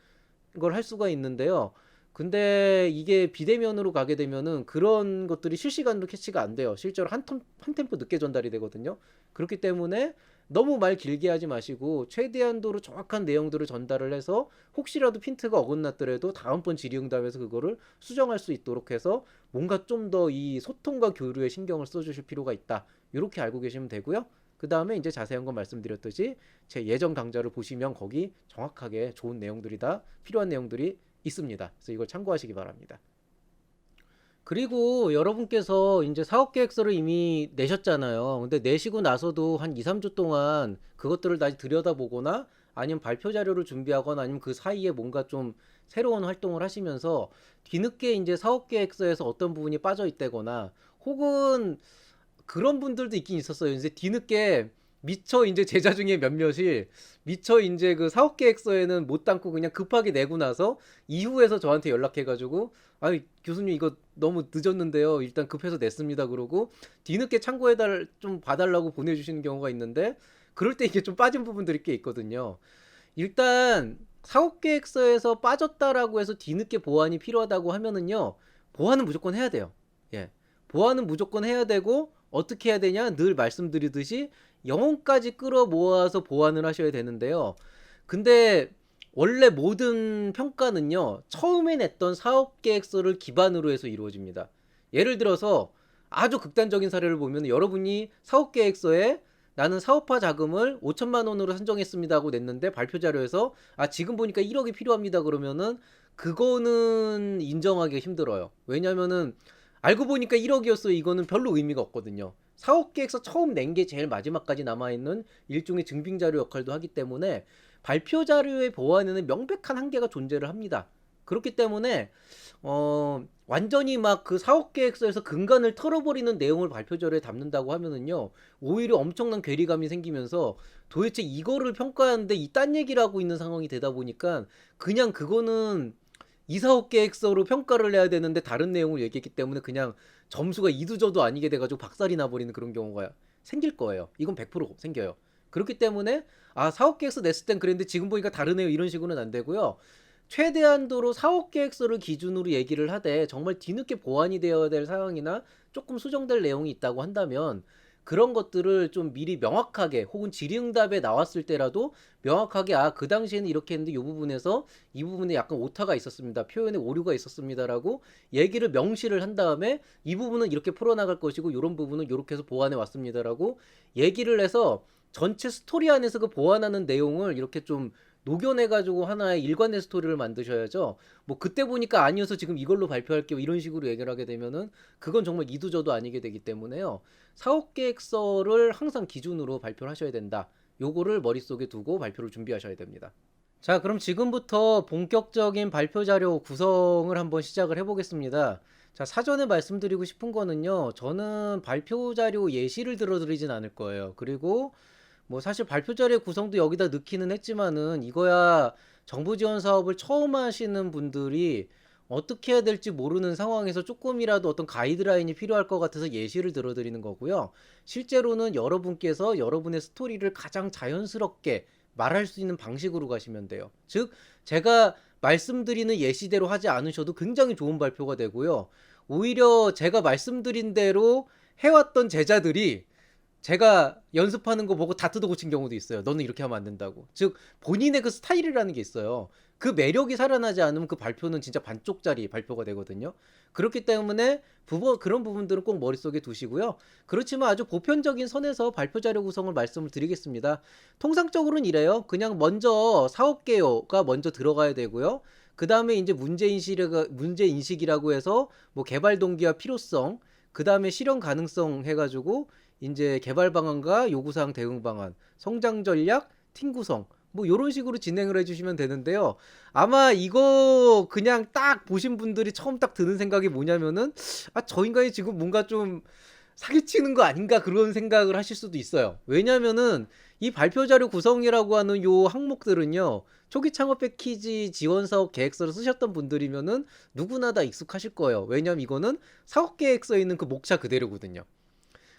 A: 걸 할 수가 있는데요. 근데 이게 비대면으로 가게 되면은 그런 것들이 실시간으로 캐치가 안 돼요. 실제로 한 템포 늦게 전달이 되거든요. 그렇기 때문에 너무 말 길게 하지 마시고 최대한도로 정확한 내용들을 전달을 해서 혹시라도 핀트가 어긋났더라도 다음번 질의응답에서 그거를 수정할 수 있도록 해서 뭔가 좀 더 이 소통과 교류에 신경을 써주실 필요가 있다. 이렇게 알고 계시면 되고요. 그 다음에 이제 자세한 건 말씀드렸듯이 제 예전 강좌를 보시면 거기 정확하게 좋은 내용들이 다 필요한 내용들이 있습니다. 그래서 이걸 참고하시기 바랍니다. 그리고 여러분께서 이제 사업 계획서를 이미 내셨잖아요. 근데 내시고 나서도 한 2, 3주 동안 그것들을 다시 들여다보거나 아니면 발표 자료를 준비하거나 아니면 그 사이에 뭔가 좀 새로운 활동을 하시면서 뒤늦게 이제 사업 계획서에서 어떤 부분이 빠져 있다거나 혹은 그런 분들도 있긴 있었어요. 이제 뒤늦게 미처 이제 제자 중에 몇몇이 미처 이제 그 사업 계획서에는 못 담고 그냥 급하게 내고 나서 이후에서 저한테 연락해가지고, 아니 교수님 이거 너무 늦었는데요. 일단 급해서 냈습니다. 그러고 뒤늦게 참고해달 좀 봐달라고 보내주시는 경우가 있는데, 그럴 때 이게 좀 빠진 부분들이 꽤 있거든요. 일단 사업 계획서에서 빠졌다라고 해서 뒤늦게 보완이 필요하다고 하면은요, 보완은 무조건 해야 돼요. 예. 보완은 무조건 해야 되고, 어떻게 해야 되냐? 늘 말씀드리듯이 영혼까지 끌어 모아서 보완을 하셔야 되는데요. 근데 원래 모든 평가는요, 처음에 냈던 사업 계획서를 기반으로 해서 이루어집니다. 예를 들어서 아주 극단적인 사례를 보면, 여러분이 사업 계획서에 나는 사업화 자금을 5천만 원으로 산정했습니다 하고 냈는데 발표 자료에서 아 지금 보니까 1억이 필요합니다 그러면은 그거는 인정하기 힘들어요. 왜냐면은 알고 보니까 1억이었어요. 이거는 별로 의미가 없거든요. 사업 계획서 처음 낸 게 제일 마지막까지 남아있는 일종의 증빙 자료 역할도 하기 때문에 발표 자료의 보완에는 명백한 한계가 존재를 합니다. 그렇기 때문에 완전히 막 그 사업 계획서에서 근간을 털어버리는 내용을 발표 자료에 담는다고 하면은요, 오히려 엄청난 괴리감이 생기면서 도대체 이거를 평가하는데 이딴 얘기를 하고 있는 상황이 되다 보니까 그냥 그거는 이사업 계획서로 평가를 해야 되는데 다른 내용을 얘기했기 때문에 그냥 점수가 이두저도 아니게 돼가지고 박살이 나버리는 그런 경우가 생길 거예요. 이건 100% 생겨요. 그렇기 때문에 아 사업 계획서 냈을 땐 그랬는데 지금 보니까 다르네요. 이런 식으로는 안 되고요. 최대한도로 사업 계획서를 기준으로 얘기를 하되 정말 뒤늦게 보완이 되어야 될 상황이나 조금 수정될 내용이 있다고 한다면 그런 것들을 좀 미리 명확하게, 혹은 질의응답에 나왔을 때라도 명확하게 아 그 당시에는 이렇게 했는데 이 부분에서 이 부분에 약간 오타가 있었습니다. 표현에 오류가 있었습니다라고 얘기를 명시를 한 다음에 이 부분은 이렇게 풀어나갈 것이고 이런 부분은 이렇게 해서 보완해 왔습니다라고 얘기를 해서 전체 스토리 안에서 그 보완하는 내용을 이렇게 좀 녹여내가지고 하나의 일관된 스토리를 만드셔야죠. 뭐 그때 보니까 아니어서 지금 이걸로 발표할게요 이런 식으로 얘기를 하게 되면은 그건 정말 이두저도 아니게 되기 때문에요. 사업계획서를 항상 기준으로 발표를 하셔야 된다. 요거를 머릿속에 두고 발표를 준비하셔야 됩니다. 자, 그럼 지금부터 본격적인 발표 자료 구성을 한번 시작을 해보겠습니다. 자, 사전에 말씀드리고 싶은 거는요, 저는 발표 자료 예시를 들어드리진 않을 거예요. 그리고 뭐 사실 발표 자료 구성도 여기다 넣기는 했지만은 이거야 정부 지원 사업을 처음 하시는 분들이 어떻게 해야 될지 모르는 상황에서 조금이라도 어떤 가이드라인이 필요할 것 같아서 예시를 들어드리는 거고요. 실제로는 여러분께서 여러분의 스토리를 가장 자연스럽게 말할 수 있는 방식으로 가시면 돼요. 즉, 제가 말씀드리는 예시대로 하지 않으셔도 굉장히 좋은 발표가 되고요. 오히려 제가 말씀드린 대로 해왔던 제자들이 제가 연습하는 거 보고 다 뜯어고친 경우도 있어요. 너는 이렇게 하면 안 된다고. 즉 본인의 그 스타일이라는 게 있어요. 그 매력이 살아나지 않으면 그 발표는 진짜 반쪽짜리 발표가 되거든요. 그렇기 때문에 그런 부분들은 꼭 머릿속에 두시고요. 그렇지만 아주 보편적인 선에서 발표 자료 구성을 말씀을 드리겠습니다. 통상적으로는 이래요. 그냥 먼저 사업 개요가 먼저 들어가야 되고요. 그 다음에 이제 문제인식이라고 해서 뭐 개발 동기와 필요성, 그 다음에 실현 가능성 해가지고 이제 개발 방안과 요구사항 대응 방안, 성장 전략, 팀 구성 뭐 이런 식으로 진행을 해주시면 되는데요. 아마 이거 그냥 딱 보신 분들이 처음 딱 드는 생각이 뭐냐면은 아, 저 인간이 지금 뭔가 좀 사기치는 거 아닌가 그런 생각을 하실 수도 있어요. 왜냐면은 이 발표 자료 구성이라고 하는 요 항목들은요. 초기 창업 패키지 지원 사업 계획서를 쓰셨던 분들이면은 누구나 다 익숙하실 거예요. 왜냐면 이거는 사업 계획서에 있는 그 목차 그대로거든요.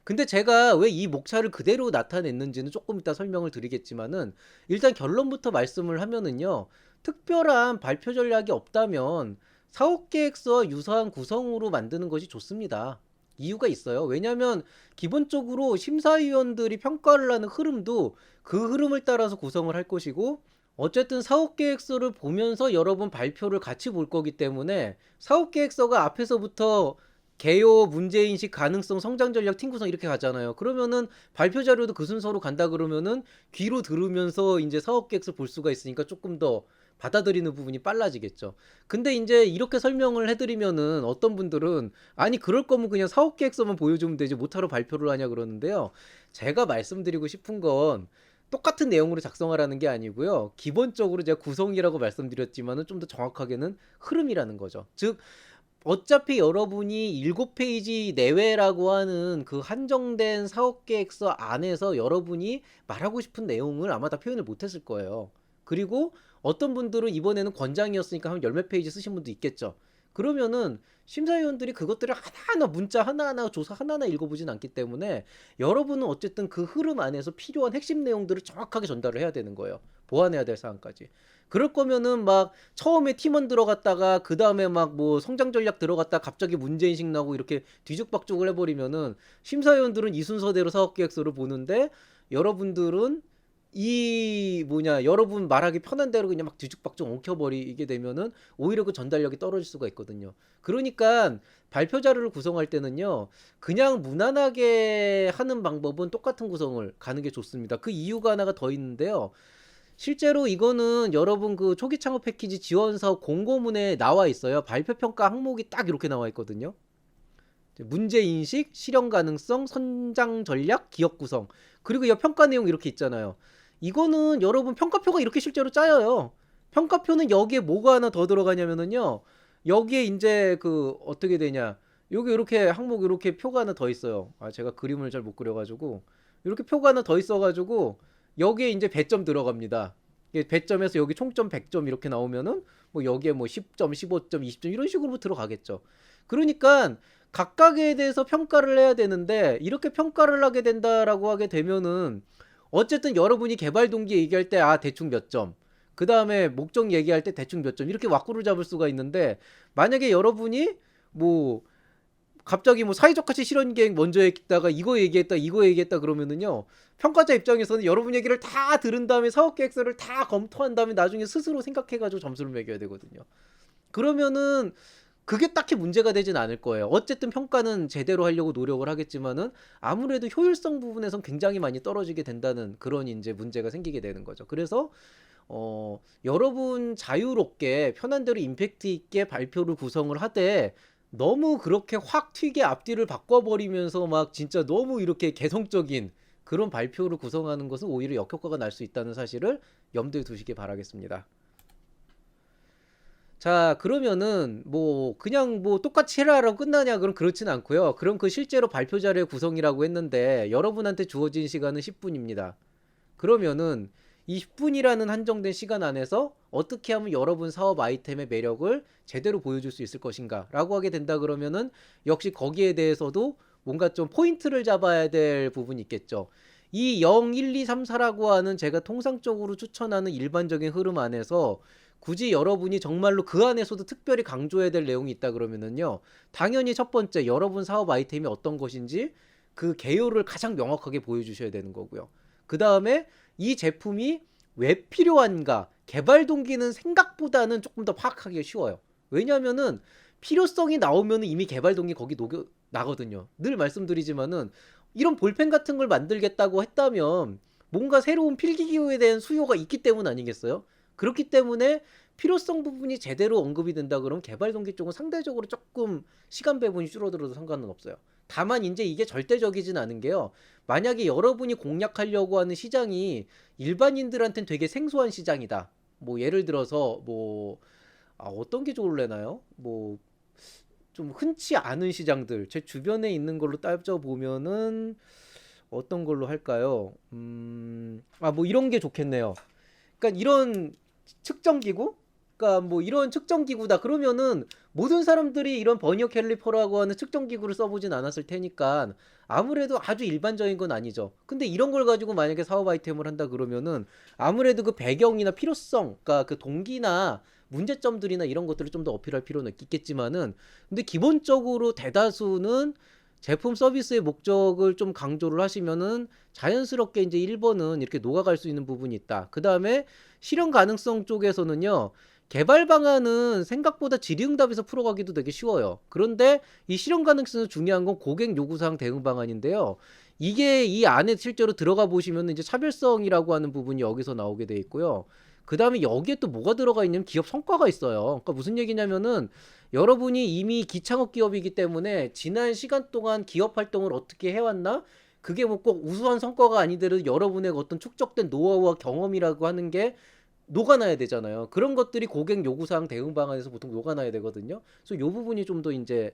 A: 근데 제가 왜 이 목차를 그대로 나타냈는지는 조금 이따 설명을 드리겠지만은 일단 결론부터 말씀을 하면은요. 특별한 발표 전략이 없다면 사업 계획서 유사한 구성으로 만드는 것이 좋습니다. 이유가 있어요. 왜냐하면 기본적으로 심사위원들이 평가를 하는 흐름도 그 흐름을 따라서 구성을 할 것이고 어쨌든 사업계획서를 보면서 여러분 발표를 같이 볼 거기 때문에 사업계획서가 앞에서부터 개요, 문제인식, 가능성, 성장 전략, 팀 구성 이렇게 가잖아요. 그러면은 발표 자료도 그 순서로 간다 그러면은 귀로 들으면서 이제 사업계획서 볼 수가 있으니까 조금 더 받아들이는 부분이 빨라지겠죠. 근데 이제 이렇게 설명을 해드리면은 어떤 분들은 아니 그럴 거면 그냥 사업계획서만 보여주면 되지 못하러 발표를 하냐 그러는데요. 제가 말씀드리고 싶은 건 똑같은 내용으로 작성하라는 게 아니고요. 기본적으로 제가 구성이라고 말씀드렸지만은 좀 더 정확하게는 흐름이라는 거죠. 즉 어차피 여러분이 7페이지 내외라고 하는 그 한정된 사업계획서 안에서 여러분이 말하고 싶은 내용을 아마 다 표현을 못했을 거예요. 그리고 어떤 분들은 이번에는 권장이었으니까 한 열 몇 페이지 쓰신 분도 있겠죠. 그러면은 심사위원들이 그것들을 하나하나 문자 하나하나 조사 하나하나 읽어보진 않기 때문에 여러분은 어쨌든 그 흐름 안에서 필요한 핵심 내용들을 정확하게 전달을 해야 되는 거예요. 보완해야 될 사항까지. 그럴 거면은 막 처음에 팀원 들어갔다가 그 다음에 막 뭐 성장 전략 들어갔다 갑자기 문제인식 나고 이렇게 뒤죽박죽을 해버리면은 심사위원들은 이 순서대로 사업계획서를 보는데 여러분들은 이 뭐냐 여러분 말하기 편한 대로 그냥 막 뒤죽박죽 엉켜버리게 되면은 오히려 그 전달력이 떨어질 수가 있거든요. 그러니까 발표 자료를 구성할 때는요 그냥 무난하게 하는 방법은 똑같은 구성을 가는 게 좋습니다. 그 이유가 하나가 더 있는데요. 실제로 이거는 여러분 그 초기 창업 패키지 지원 사업 공고문에 나와 있어요. 발표 평가 항목이 딱 이렇게 나와 있거든요. 문제 인식, 실현 가능성, 선장 전략, 기업 구성. 그리고 이 평가 내용 이렇게 있잖아요. 이거는 여러분 평가표가 이렇게 실제로 짜여요. 평가표는 여기에 뭐가 하나 더 들어가냐면은요. 여기에 이제 그 어떻게 되냐. 여기 이렇게 항목 이렇게 표가 하나 더 있어요. 아, 제가 그림을 잘 못 그려가지고 이렇게 표가 하나 더 있어가지고 여기에 이제 배점 들어갑니다. 배점에서 여기 총점 100점 이렇게 나오면은 뭐 여기에 뭐 10점, 15점, 20점 이런 식으로 들어가겠죠. 그러니까 각각에 대해서 평가를 해야 되는데 이렇게 평가를 하게 된다라고 하게 되면은 어쨌든 여러분이 개발 동기 얘기할 때 아 대충 몇 점, 그 다음에 목적 얘기할 때 대충 몇 점 이렇게 왁구를 잡을 수가 있는데 만약에 여러분이 뭐 갑자기 뭐 사회적 가치 실현 계획 먼저 했다가 이거 얘기했다 그러면은요 평가자 입장에서는 여러분 얘기를 다 들은 다음에 사업 계획서를 다 검토한 다음에 나중에 스스로 생각해가지고 점수를 매겨야 되거든요. 그러면은 그게 딱히 문제가 되진 않을 거예요. 어쨌든 평가는 제대로 하려고 노력을 하겠지만은 아무래도 효율성 부분에선 굉장히 많이 떨어지게 된다는 그런 이제 문제가 생기게 되는 거죠. 그래서 여러분 자유롭게 편한 대로 임팩트 있게 발표를 구성을 하되 너무 그렇게 확 튀게 앞뒤를 바꿔버리면서 막 진짜 너무 이렇게 개성적인 그런 발표를 구성하는 것은 오히려 역효과가 날 수 있다는 사실을 염두에 두시기 바라겠습니다. 자, 그러면은 뭐 그냥 뭐 똑같이 해라라고 끝나냐? 그럼 그렇진 않고요. 그럼 그 실제로 발표 자료의 구성이라고 했는데 여러분한테 주어진 시간은 10분입니다. 그러면은 이 10분이라는 한정된 시간 안에서 어떻게 하면 여러분 사업 아이템의 매력을 제대로 보여줄 수 있을 것인가 라고 하게 된다 그러면은 역시 거기에 대해서도 뭔가 좀 포인트를 잡아야 될 부분이 있겠죠. 이 0, 1, 2, 3, 4라고 하는 제가 통상적으로 추천하는 일반적인 흐름 안에서 굳이 여러분이 정말로 그 안에서도 특별히 강조해야 될 내용이 있다 그러면은요. 당연히 첫 번째 여러분 사업 아이템이 어떤 것인지 그 개요를 가장 명확하게 보여주셔야 되는 거고요. 그 다음에 이 제품이 왜 필요한가 개발 동기는 생각보다는 조금 더 파악하기가 쉬워요. 왜냐면은 필요성이 나오면 이미 개발 동기 거기 녹여 나거든요. 늘 말씀드리지만은 이런 볼펜 같은 걸 만들겠다고 했다면 뭔가 새로운 필기기호에 대한 수요가 있기 때문 아니겠어요? 그렇기 때문에 필요성 부분이 제대로 언급이 된다 그러면 개발 동기 쪽은 상대적으로 조금 시간 배분이 줄어들어도 상관은 없어요. 다만 이제 이게 절대적이진 않은 게요. 만약에 여러분이 공략하려고 하는 시장이 일반인들한테는 되게 생소한 시장이다. 뭐 예를 들어서 뭐 어떤 게 좋을래나요? 뭐 좀 흔치 않은 시장들 제 주변에 있는 걸로 따져보면은 어떤 걸로 할까요? 뭐 이런 게 좋겠네요. 그러니까 이런 측정 기구? 그러니까 뭐 이런 측정 기구다. 그러면은 모든 사람들이 이런 버니어 캘리퍼라고 하는 측정 기구를 써보진 않았을 테니까 아무래도 아주 일반적인 건 아니죠. 근데 이런 걸 가지고 만약에 사업 아이템을 한다 그러면은 아무래도 그 배경이나 필요성, 그러니까 그 동기나 문제점들이나 이런 것들을 좀 더 어필할 필요는 있겠지만은 근데 기본적으로 대다수는 제품 서비스의 목적을 좀 강조를 하시면은 자연스럽게 이제 1번은 이렇게 녹아갈 수 있는 부분이 있다. 그 다음에 실현 가능성 쪽에서는요, 개발 방안은 생각보다 질의응답에서 풀어가기도 되게 쉬워요. 그런데 이 실현 가능성에서 중요한 건 고객 요구사항 대응 방안인데요. 이게 이 안에 실제로 들어가 보시면 이제 차별성이라고 하는 부분이 여기서 나오게 돼 있고요. 그 다음에 여기에 또 뭐가 들어가 있냐면 기업 성과가 있어요. 그러니까 무슨 얘기냐면은 여러분이 이미 기창업 기업이기 때문에 지난 시간 동안 기업 활동을 어떻게 해왔나? 그게 뭐 꼭 우수한 성과가 아니더라도 여러분의 어떤 축적된 노하우와 경험이라고 하는 게 녹아나야 되잖아요. 그런 것들이 고객 요구사항 대응 방안에서 보통 녹아나야 되거든요. 그래서 요 부분이 좀 더 이제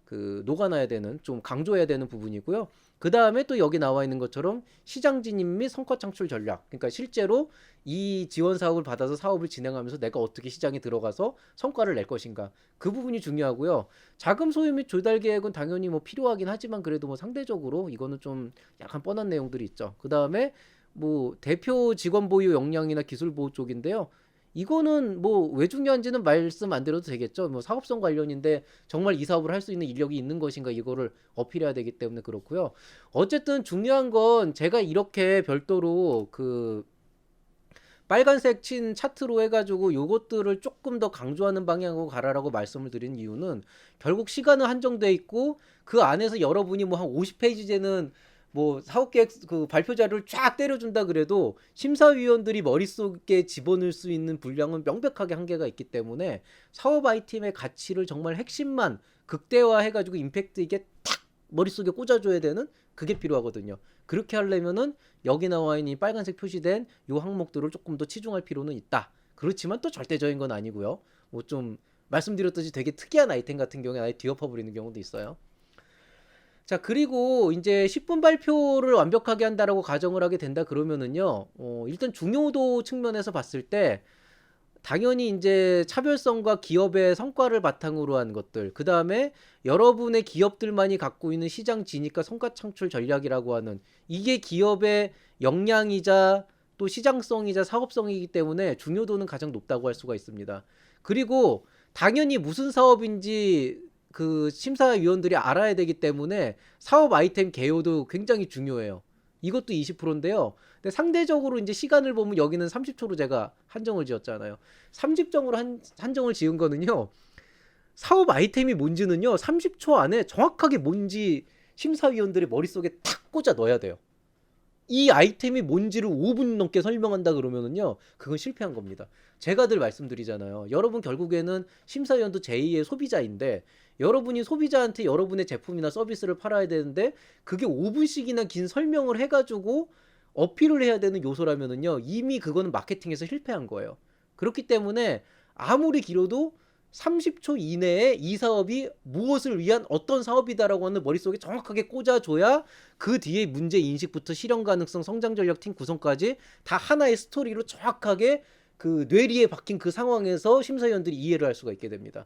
A: 그 녹아나야 되는 좀 강조해야 되는 부분이고요. 그 다음에 또 여기 나와 있는 것처럼 시장 진입 및 성과 창출 전략. 그러니까 실제로 이 지원 사업을 받아서 사업을 진행하면서 내가 어떻게 시장에 들어가서 성과를 낼 것인가. 그 부분이 중요하고요. 자금 소유 및 조달 계획은 당연히 뭐 필요하긴 하지만 그래도 뭐 상대적으로 이거는 좀 약간 뻔한 내용들이 있죠. 그 다음에 뭐 대표 직원 보유 역량이나 기술 보호 쪽인데요. 이거는 뭐 왜 중요한지는 말씀 안 드려도 되겠죠. 뭐 사업성 관련인데 정말 이 사업을 할 수 있는 인력이 있는 것인가 이거를 어필해야 되기 때문에 그렇고요. 어쨌든 중요한 건 제가 이렇게 별도로 그 빨간색 친 차트로 해가지고 요것들을 조금 더 강조하는 방향으로 가라라고 말씀을 드린 이유는 결국 시간은 한정돼 있고 그 안에서 여러분이 뭐 한 50페이지제는 뭐 사업계획 그 발표 자료를 쫙 때려준다 그래도 심사위원들이 머릿속에 집어넣을 수 있는 분량은 명백하게 한계가 있기 때문에 사업 아이템의 가치를 정말 핵심만 극대화해가지고 임팩트 있게 탁 머릿속에 꽂아줘야 되는 그게 필요하거든요. 그렇게 하려면은 여기 나와 있는 이 빨간색 표시된 요 항목들을 조금 더 치중할 필요는 있다. 그렇지만 또 절대적인 건 아니고요. 뭐 좀 말씀드렸듯이 되게 특이한 아이템 같은 경우에 아예 뒤엎어 버리는 경우도 있어요. 자, 그리고 이제 10분 발표를 완벽하게 한다라고 가정을 하게 된다 그러면은요, 일단 중요도 측면에서 봤을 때 당연히 이제 차별성과 기업의 성과를 바탕으로 한 것들, 그 다음에 여러분의 기업들만이 갖고 있는 시장 진입과 성과 창출 전략이라고 하는 이게 기업의 역량이자 또 시장성이자 사업성이기 때문에 중요도는 가장 높다고 할 수가 있습니다. 그리고 당연히 무슨 사업인지 그 심사위원들이 알아야 되기 때문에 사업 아이템 개요도 굉장히 중요해요. 이것도 20%인데요. 근데 상대적으로 이제 시간을 보면 여기는 30초로 제가 한정을 지었잖아요. 30점으로 한정을 지은 거는요. 사업 아이템이 뭔지는요. 30초 안에 정확하게 뭔지 심사위원들의 머릿속에 탁 꽂아 넣어야 돼요. 이 아이템이 뭔지를 5분 넘게 설명한다 그러면은요. 그건 실패한 겁니다. 제가 늘 말씀드리잖아요. 여러분 결국에는 심사위원도 제2의 소비자인데 여러분이 소비자한테 여러분의 제품이나 서비스를 팔아야 되는데 그게 5분씩이나 긴 설명을 해가지고 어필을 해야 되는 요소라면은요. 이미 그거는 마케팅에서 실패한 거예요. 그렇기 때문에 아무리 길어도 30초 이내에 이 사업이 무엇을 위한 어떤 사업이다라고 하는 머릿속에 정확하게 꽂아줘야 그 뒤에 문제 인식부터 실현 가능성, 성장 전략 팀 구성까지 다 하나의 스토리로 정확하게 그 뇌리에 박힌 그 상황에서 심사위원들이 이해를 할 수가 있게 됩니다.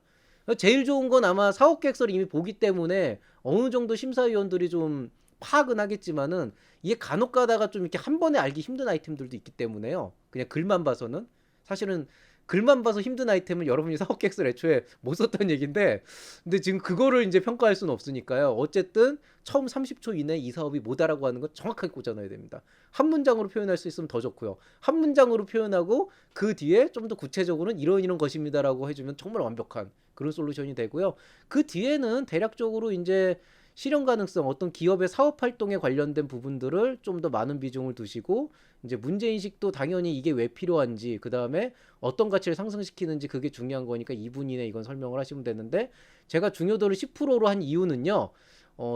A: 제일 좋은 건 아마 사업 계획서를 이미 보기 때문에 어느 정도 심사위원들이 좀 파악은 하겠지만은 이게 간혹 가다가 좀 이렇게 한 번에 알기 힘든 아이템들도 있기 때문에요. 그냥 글만 봐서는 사실은 글만 봐서 힘든 아이템을 여러분이 사업 계획서를 애초에 못 썼다는 얘기인데 근데 지금 그거를 이제 평가할 수는 없으니까요. 어쨌든 처음 30초 이내에 이 사업이 뭐다라고 하는 건 정확하게 꽂아놔야 됩니다. 한 문장으로 표현할 수 있으면 더 좋고요. 한 문장으로 표현하고 그 뒤에 좀 더 구체적으로는 이런 것입니다라고 해주면 정말 완벽한 그런 솔루션이 되고요. 그 뒤에는 대략적으로 이제 실현 가능성, 어떤 기업의 사업 활동에 관련된 부분들을 좀 더 많은 비중을 두시고 이제 문제 인식도 당연히 이게 왜 필요한지 그 다음에 어떤 가치를 상승시키는지 그게 중요한 거니까 2분 이내 이건 설명을 하시면 되는데 제가 중요도를 10%로 한 이유는요.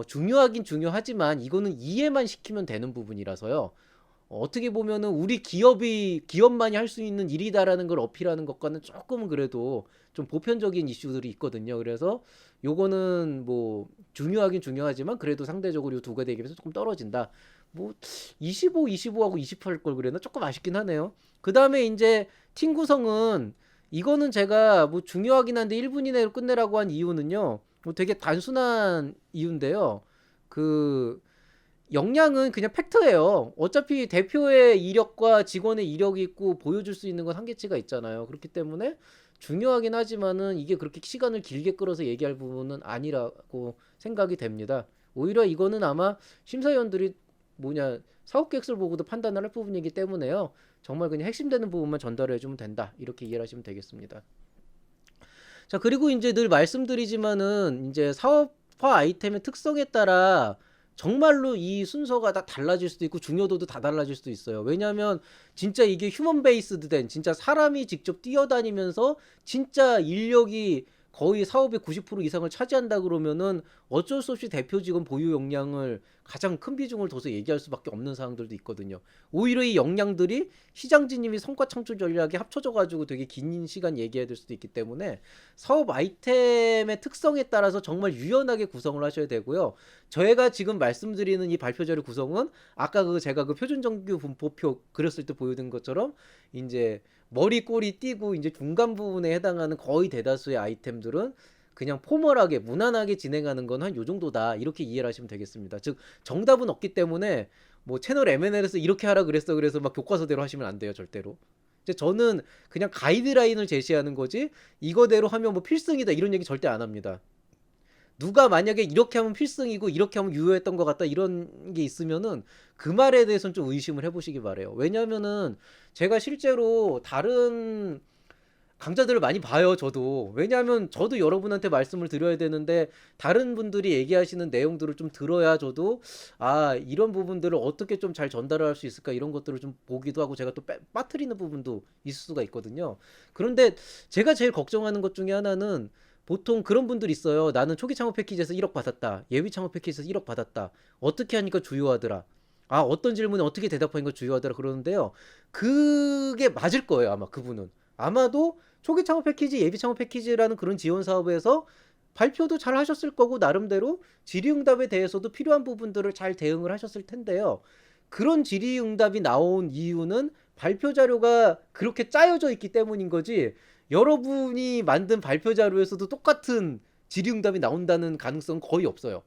A: 중요하긴 중요하지만 이거는 이해만 시키면 되는 부분이라서요. 어떻게 보면은 우리 기업만이 할 수 있는 일이다라는 걸 어필하는 것과는 조금은 그래도 좀 보편적인 이슈들이 있거든요. 그래서 요거는 뭐 중요하긴 중요하지만 그래도 상대적으로 요 두 가지 대비해서 조금 떨어진다. 뭐 25, 25하고 28할 걸 그랬나? 조금 아쉽긴 하네요. 그 다음에 이제 팀 구성은 이거는 제가 뭐 중요하긴 한데 1분 이내로 끝내라고 한 이유는요. 뭐 되게 단순한 이유인데요. 그 역량은 그냥 팩트예요. 어차피 대표의 이력과 직원의 이력이 있고 보여줄 수 있는 건 한계치가 있잖아요. 그렇기 때문에 중요하긴 하지만은 이게 그렇게 시간을 길게 끌어서 얘기할 부분은 아니라고 생각이 됩니다. 오히려 이거는 아마 심사위원들이 뭐냐 사업 계획서를 보고도 판단을 할 부분이기 때문에요. 정말 그냥 핵심되는 부분만 전달해 주면 된다. 이렇게 이해를 하시면 되겠습니다. 자, 그리고 이제 늘 말씀드리지만은 이제 사업화 아이템의 특성에 따라 정말로 이 순서가 다 달라질 수도 있고 중요도도 다 달라질 수도 있어요. 왜냐하면 진짜 이게 휴먼 베이스드 된 진짜 사람이 직접 뛰어다니면서 진짜 인력이 거의 사업의 90% 이상을 차지한다 그러면은 어쩔 수 없이 대표 직원 보유 역량을 가장 큰 비중을 둬서 얘기할 수밖에 없는 상황들도 있거든요. 오히려 이 역량들이 시장 진입이 성과 창출 전략에 합쳐져 가지고 되게 긴 시간 얘기해야 될 수도 있기 때문에 사업 아이템의 특성에 따라서 정말 유연하게 구성을 하셔야 되고요. 저희가 지금 말씀드리는 이 발표 자료 구성은 아까 제가 그 표준 정규 분포표 그렸을 때 보여드린 것처럼 이제 머리 꼬리 띄고 이제 중간 부분에 해당하는 거의 대다수의 아이템들은 그냥 포멀하게 무난하게 진행하는 건 한 요 정도다 이렇게 이해를 하시면 되겠습니다. 즉 정답은 없기 때문에 뭐 채널 M&L에서 이렇게 하라 그랬어 그래서 막 교과서대로 하시면 안 돼요 절대로. 이제 저는 그냥 가이드라인을 제시하는 거지 이거대로 하면 뭐 필승이다 이런 얘기 절대 안 합니다. 누가 만약에 이렇게 하면 필승이고 이렇게 하면 유효했던 것 같다 이런 게 있으면은 그 말에 대해서는 좀 의심을 해보시기 바래요. 왜냐면은 제가 실제로 다른 강좌들을 많이 봐요, 저도. 왜냐하면 저도 여러분한테 말씀을 드려야 되는데 다른 분들이 얘기하시는 내용들을 좀 들어야 저도 아, 이런 부분들을 어떻게 좀 잘 전달을 할 수 있을까 이런 것들을 좀 보기도 하고 제가 또 빠뜨리는 부분도 있을 수가 있거든요. 그런데 제가 제일 걱정하는 것 중에 하나는 보통 그런 분들 있어요. 나는 초기 창업 패키지에서 1억 받았다. 예비 창업 패키지에서 1억 받았다. 어떻게 하니까 주요하더라. 아, 어떤 질문에 어떻게 대답하니까 주요하더라 그러는데요. 그게 맞을 거예요, 아마 그분은. 아마도 초기 창업 패키지, 예비 창업 패키지라는 그런 지원 사업에서 발표도 잘 하셨을 거고 나름대로 질의응답에 대해서도 필요한 부분들을 잘 대응을 하셨을 텐데요. 그런 질의응답이 나온 이유는 발표 자료가 그렇게 짜여져 있기 때문인 거지. 여러분이 만든 발표 자료에서도 똑같은 질의응답이 나온다는 가능성은 거의 없어요.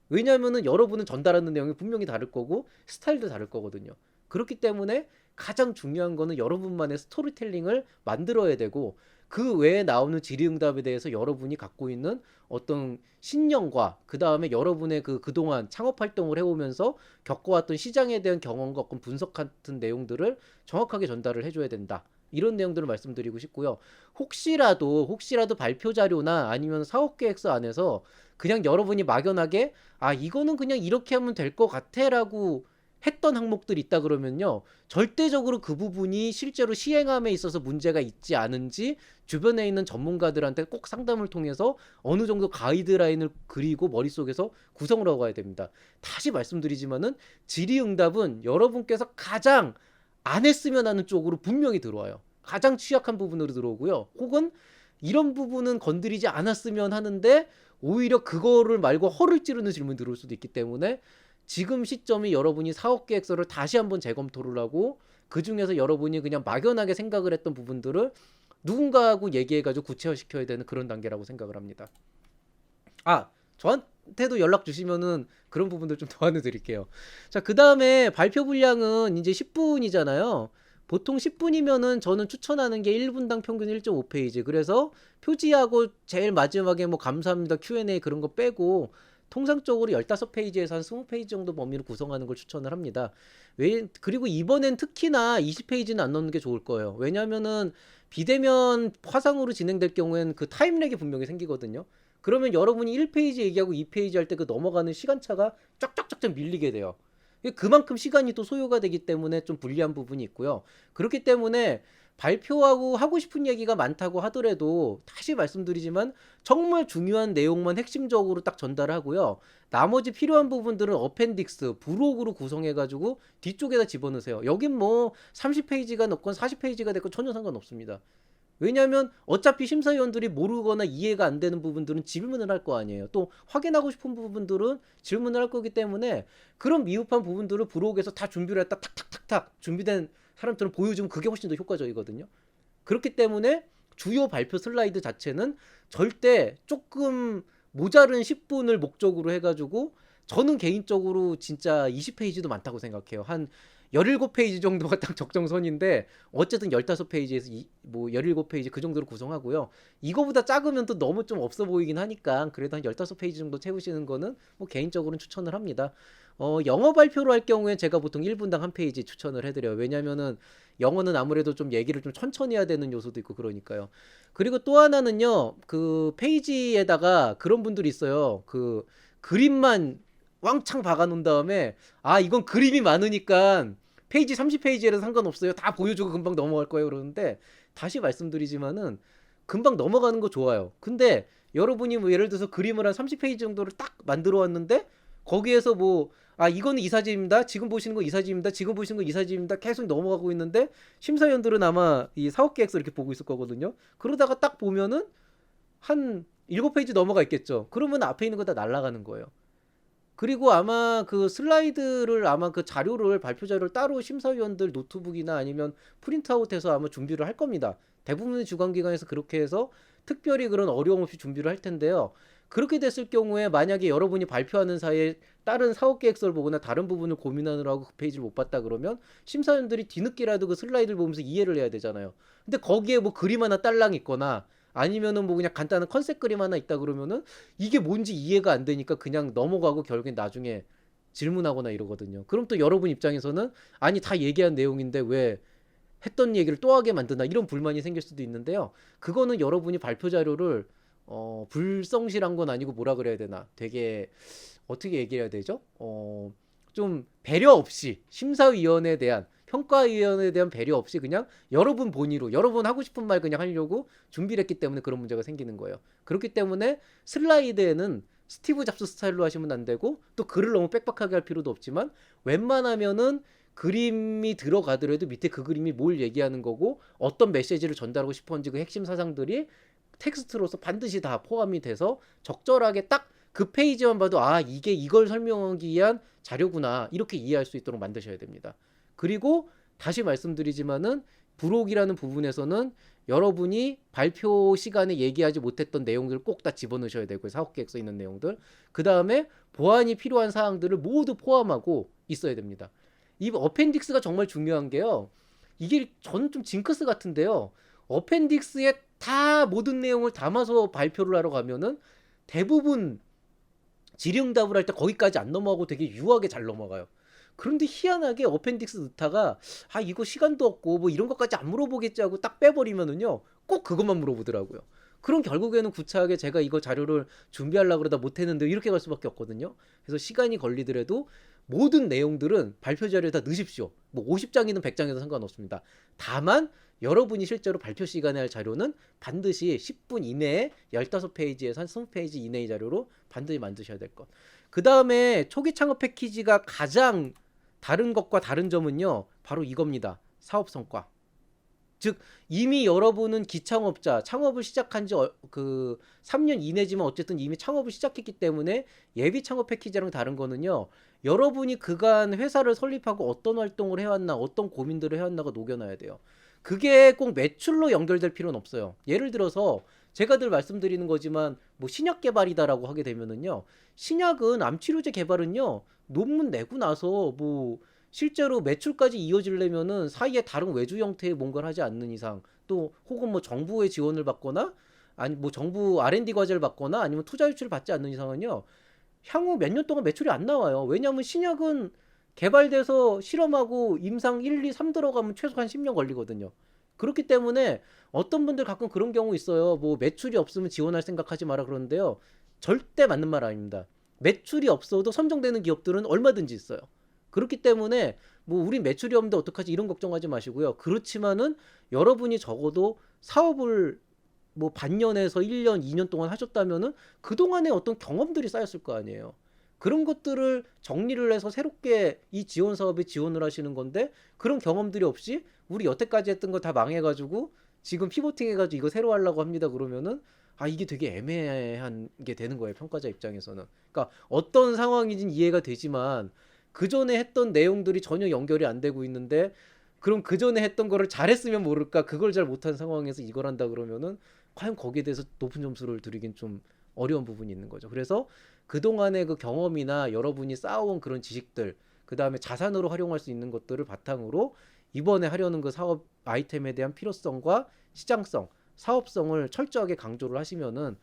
A: 왜냐하면은 여러분은 전달하는 내용이 분명히 다를 거고 스타일도 다를 거거든요. 그렇기 때문에 가장 중요한 거는 여러분만의 스토리텔링을 만들어야 되고 그 외에 나오는 질의응답에 대해서 여러분이 갖고 있는 어떤 신념과 그 다음에 여러분의 그동안 창업 활동을 해오면서 겪어왔던 시장에 대한 경험과 어떤 분석 같은 내용들을 정확하게 전달을 해줘야 된다. 이런 내용들을 말씀드리고 싶고요. 혹시라도 발표 자료나 아니면 사업계획서 안에서 그냥 여러분이 막연하게 아 이거는 그냥 이렇게 하면 될 것 같아라고 했던 항목들이 있다 그러면요. 절대적으로 그 부분이 실제로 시행함에 있어서 문제가 있지 않은지 주변에 있는 전문가들한테 꼭 상담을 통해서 어느 정도 가이드라인을 그리고 머릿속에서 구성을 하고 가야 됩니다. 다시 말씀드리지만은 질의응답은 여러분께서 가장 안 했으면 하는 쪽으로 분명히 들어와요. 가장 취약한 부분으로 들어오고요. 혹은 이런 부분은 건드리지 않았으면 하는데 오히려 그거를 말고 허를 찌르는 질문이 들어올 수도 있기 때문에 지금 시점이 여러분이 사업 계획서를 다시 한번 재검토를 하고 그 중에서 여러분이 그냥 막연하게 생각을 했던 부분들을 누군가하고 얘기해가지고 구체화시켜야 되는 그런 단계라고 생각을 합니다. 아, 저한테도 연락 주시면은 그런 부분들 좀 도와내 드릴게요. 자, 그 다음에 발표 분량은 이제 10분이잖아요. 보통 10분이면은 저는 추천하는 게 1분당 평균 1.5페이지. 그래서 표지하고 제일 마지막에 뭐 감사합니다 Q&A 그런 거 빼고 통상적으로 15페이지에서 한 20페이지 정도 범위로 구성하는 걸 추천을 합니다. 그리고 이번엔 특히나 20페이지는 안 넣는 게 좋을 거예요. 왜냐면은 비대면 화상으로 진행될 경우에는 그 타임렉이 분명히 생기거든요. 그러면 여러분이 1페이지 얘기하고 2페이지 할 때 그 넘어가는 시간차가 쫙쫙쫙쫙 밀리게 돼요. 그만큼 시간이 또 소요가 되기 때문에 좀 불리한 부분이 있고요. 그렇기 때문에 발표하고 하고 싶은 얘기가 많다고 하더라도 다시 말씀드리지만 정말 중요한 내용만 핵심적으로 딱 전달하고요. 나머지 필요한 부분들은 어펜딕스, 부록으로 구성해가지고 뒤쪽에다 집어넣으세요. 여긴 뭐 30페이지가 넣건 40페이지가 됐건 전혀 상관없습니다. 왜냐하면 어차피 심사위원들이 모르거나 이해가 안 되는 부분들은 질문을 할 거 아니에요. 또 확인하고 싶은 부분들은 질문을 할 거기 때문에 그런 미흡한 부분들을 부록에서 다 준비를 했다 탁탁탁탁 준비된 사람들은 보여주면 그게 훨씬 더 효과적이거든요. 그렇기 때문에 주요 발표 슬라이드 자체는 절대 조금 모자른 10분을 목적으로 해가지고 저는 개인적으로 진짜 20페이지도 많다고 생각해요. 한 17페이지 정도가 딱 적정선인데 어쨌든 15페이지에서 뭐 17페이지 그 정도로 구성하고요. 이거보다 작으면 또 너무 좀 없어 보이긴 하니까 그래도 한 15페이지 정도 채우시는 거는 뭐 개인적으로는 추천을 합니다. 영어 발표로 할 경우에 제가 보통 1분당 한 페이지 추천을 해드려요. 왜냐면은 영어는 아무래도 좀 얘기를 좀 천천히 해야 되는 요소도 있고 그러니까요. 그리고 또 하나는요, 그 페이지에다가 그런 분들이 있어요. 그 그림만 왕창 박아놓은 다음에 아 이건 그림이 많으니까 페이지 30페이지에는 상관없어요. 다 보여주고 금방 넘어갈 거예요. 그러는데 다시 말씀드리지만은 금방 넘어가는 거 좋아요. 근데 여러분이 뭐 예를 들어서 그림을 한 30페이지 정도를 딱 만들어 왔는데 거기에서 뭐 아 이거는 이 사진입니다. 지금 보시는 거 이 사진입니다. 지금 보시는 거 이 사진입니다. 계속 넘어가고 있는데 심사위원들은 아마 이 사업 계획서 이렇게 보고 있을 거거든요. 그러다가 딱 보면은 한 7페이지 넘어가 있겠죠. 그러면 앞에 있는 거 다 날아가는 거예요. 그리고 아마 그 슬라이드를 아마 그 자료를 발표 자료를 따로 심사위원들 노트북이나 아니면 프린트아웃해서 아마 준비를 할 겁니다. 대부분의 주관기관에서 그렇게 해서 특별히 그런 어려움 없이 준비를 할 텐데요. 그렇게 됐을 경우에 만약에 여러분이 발표하는 사이에 다른 사업 계획서를 보거나 다른 부분을 고민하느라고 그 페이지를 못 봤다 그러면 심사위원들이 뒤늦게라도 그 슬라이드를 보면서 이해를 해야 되잖아요. 근데 거기에 뭐 그림 하나 딸랑 있거나 아니면은 뭐 그냥 간단한 컨셉 그림 하나 있다 그러면은 이게 뭔지 이해가 안 되니까 그냥 넘어가고 결국엔 나중에 질문하거나 이러거든요. 그럼 또 여러분 입장에서는 아니 다 얘기한 내용인데 왜 했던 얘기를 또 하게 만드나 이런 불만이 생길 수도 있는데요. 그거는 여러분이 발표 자료를 불성실한 건 아니고 뭐라 그래야 되나 되게 어떻게 얘기해야 되죠? 좀 배려 없이 심사위원에 대한 평가위원에 대한 배려 없이 그냥 여러분 본의로 여러분 하고 싶은 말 그냥 하려고 준비를 했기 때문에 그런 문제가 생기는 거예요. 그렇기 때문에 슬라이드에는 스티브 잡스 스타일로 하시면 안 되고 또 글을 너무 빽빽하게 할 필요도 없지만 웬만하면은 그림이 들어가더라도 밑에 그 그림이 뭘 얘기하는 거고 어떤 메시지를 전달하고 싶었는지 그 핵심 사상들이 텍스트로서 반드시 다 포함이 돼서 적절하게 딱 그 페이지만 봐도 아 이게 이걸 설명하기 위한 자료구나 이렇게 이해할 수 있도록 만드셔야 됩니다. 그리고 다시 말씀드리지만은 부록이라는 부분에서는 여러분이 발표 시간에 얘기하지 못했던 내용들을 꼭 다 집어넣으셔야 되고요. 사업계획서에 있는 내용들. 그 다음에 보완이 필요한 사항들을 모두 포함하고 있어야 됩니다. 이 어펜딕스가 정말 중요한 게요. 이게 저는 좀 징크스 같은데요. 어펜딕스에 다 모든 내용을 담아서 발표를 하러 가면은 대부분 질의응답을 할 때 거기까지 안 넘어가고 되게 유하게 잘 넘어가요. 그런데 희한하게 어펜딕스 넣다가 아 이거 시간도 없고 뭐 이런 것까지 안 물어보겠지 하고 딱 빼버리면은요 꼭 그것만 물어보더라고요. 그럼 결국에는 구차하게 제가 이거 자료를 준비하려고 그러다 못했는데 이렇게 갈 수밖에 없거든요. 그래서 시간이 걸리더라도 모든 내용들은 발표 자료에 다 넣으십시오. 뭐 50장이든 100장이든 상관없습니다. 다만 여러분이 실제로 발표 시간에 할 자료는 반드시 10분 이내에 15페이지에서 한 20페이지 이내의 자료로 반드시 만드셔야 될 것. 그 다음에 초기 창업 패키지가 가장 다른 것과 다른 점은요. 바로 이겁니다. 사업 성과. 즉 이미 여러분은 기창업자 창업을 시작한 지 그 3년 이내지만 어쨌든 이미 창업을 시작했기 때문에 예비 창업 패키지랑 다른 거는요. 여러분이 그간 회사를 설립하고 어떤 활동을 해왔나 어떤 고민들을 해왔나가 녹여놔야 돼요. 그게 꼭 매출로 연결될 필요는 없어요. 예를 들어서 제가 늘 말씀드리는 거지만 뭐 신약 개발이다라고 하게 되면은요. 신약은 암치료제 개발은요. 논문 내고 나서 뭐 실제로 매출까지 이어지려면은 사이에 다른 외주 형태의 뭔가를 하지 않는 이상 또 혹은 뭐 정부의 지원을 받거나 아니 뭐 정부 R&D 과제를 받거나 아니면 투자 유치를 받지 않는 이상은요. 향후 몇 년 동안 매출이 안 나와요. 왜냐하면 신약은 개발돼서 실험하고 임상 1, 2, 3 들어가면 최소 한 10년 걸리거든요. 그렇기 때문에 어떤 분들 가끔 그런 경우 있어요. 뭐 매출이 없으면 지원할 생각하지 마라 그러는데요. 절대 맞는 말 아닙니다. 매출이 없어도 선정되는 기업들은 얼마든지 있어요. 그렇기 때문에 뭐 우리 매출이 없는데 어떡하지 이런 걱정하지 마시고요. 그렇지만은 여러분이 적어도 사업을 뭐 반년에서 1년, 2년 동안 하셨다면은 그동안에 어떤 경험들이 쌓였을 거 아니에요. 그런 것들을 정리를 해서 새롭게 이 지원 사업에 지원을 하시는 건데 그런 경험들이 없이 우리 여태까지 했던 거 다 망해가지고 지금 피보팅 해가지고 이거 새로 하려고 합니다. 그러면은 아 이게 되게 애매한 게 되는 거예요. 평가자 입장에서는. 그러니까 어떤 상황인지는 이해가 되지만 그 전에 했던 내용들이 전혀 연결이 안 되고 있는데 그럼 그 전에 했던 거를 잘했으면 모를까 그걸 잘 못한 상황에서 이걸 한다 그러면은 과연 거기에 대해서 높은 점수를 드리긴 좀 어려운 부분이 있는 거죠. 그래서 그동안의 그 경험이나 여러분이 쌓아온 그런 지식들, 그 다음에 자산으로 활용할 수 있는 것들을 바탕으로 이번에 하려는 그 사업 아이템에 대한 필요성과 시장성, 사업성을 철저하게 강조를 하시면은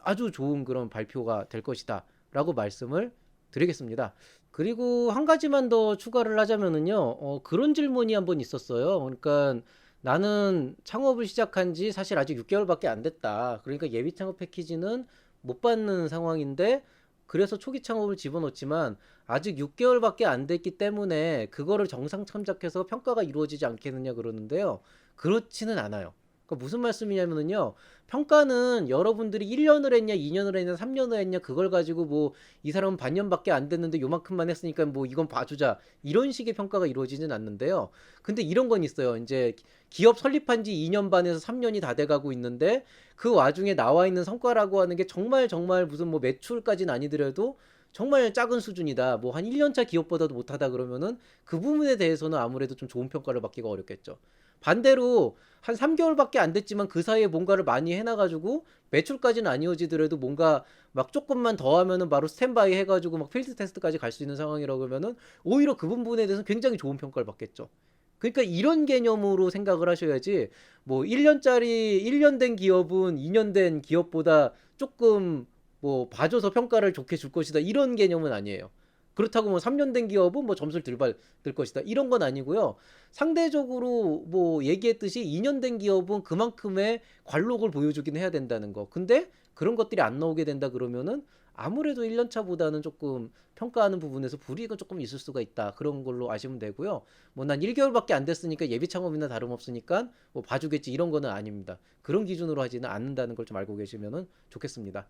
A: 아주 좋은 그런 발표가 될 것이다. 라고 말씀을 드리겠습니다. 그리고 한 가지만 더 추가를 하자면은요, 그런 질문이 한번 있었어요. 그러니까 나는 창업을 시작한 지 사실 아직 6개월밖에 안 됐다. 그러니까 예비 창업 패키지는 못 받는 상황인데, 그래서 초기 창업을 집어넣지만 아직 6개월밖에 안 됐기 때문에 그거를 정상 참작해서 평가가 이루어지지 않겠느냐 그러는데요. 그렇지는 않아요. 그러니까 무슨 말씀이냐면요. 평가는 여러분들이 1년을 했냐, 2년을 했냐, 3년을 했냐, 그걸 가지고 뭐, 이 사람은 반년밖에 안 됐는데 요만큼만 했으니까 뭐, 이건 봐주자. 이런 식의 평가가 이루어지진 않는데요. 근데 이런 건 있어요. 이제 기업 설립한 지 2년 반에서 3년이 다 돼가고 있는데, 그 와중에 나와 있는 성과라고 하는 게 정말 정말 무슨 뭐 매출까지는 아니더라도 정말 작은 수준이다. 뭐 한 1년차 기업보다도 못하다 그러면은 그 부분에 대해서는 아무래도 좀 좋은 평가를 받기가 어렵겠죠. 반대로 한 3개월밖에 안 됐지만 그 사이에 뭔가를 많이 해놔가지고 매출까지는 아니어지더라도 뭔가 막 조금만 더 하면은 바로 스탠바이 해가지고 막 필드 테스트까지 갈 수 있는 상황이라고 그러면은 오히려 그 부분에 대해서는 굉장히 좋은 평가를 받겠죠. 그러니까 이런 개념으로 생각을 하셔야지 뭐 1년짜리 1년 된 기업은 2년 된 기업보다 조금 뭐 봐줘서 평가를 좋게 줄 것이다 이런 개념은 아니에요. 그렇다고 뭐 3년 된 기업은 뭐 점수를 덜 받을 것이다 이런 건 아니고요. 상대적으로 뭐 얘기했듯이 2년 된 기업은 그만큼의 관록을 보여주긴 해야 된다는 거. 근데 그런 것들이 안 나오게 된다 그러면은 아무래도 1년 차보다는 조금 평가하는 부분에서 불이익은 조금 있을 수가 있다. 그런 걸로 아시면 되고요. 뭐 난 1개월밖에 안 됐으니까 예비 창업이나 다름없으니까 뭐 봐주겠지 이런 거는 아닙니다. 그런 기준으로 하지는 않는다는 걸 좀 알고 계시면 좋겠습니다.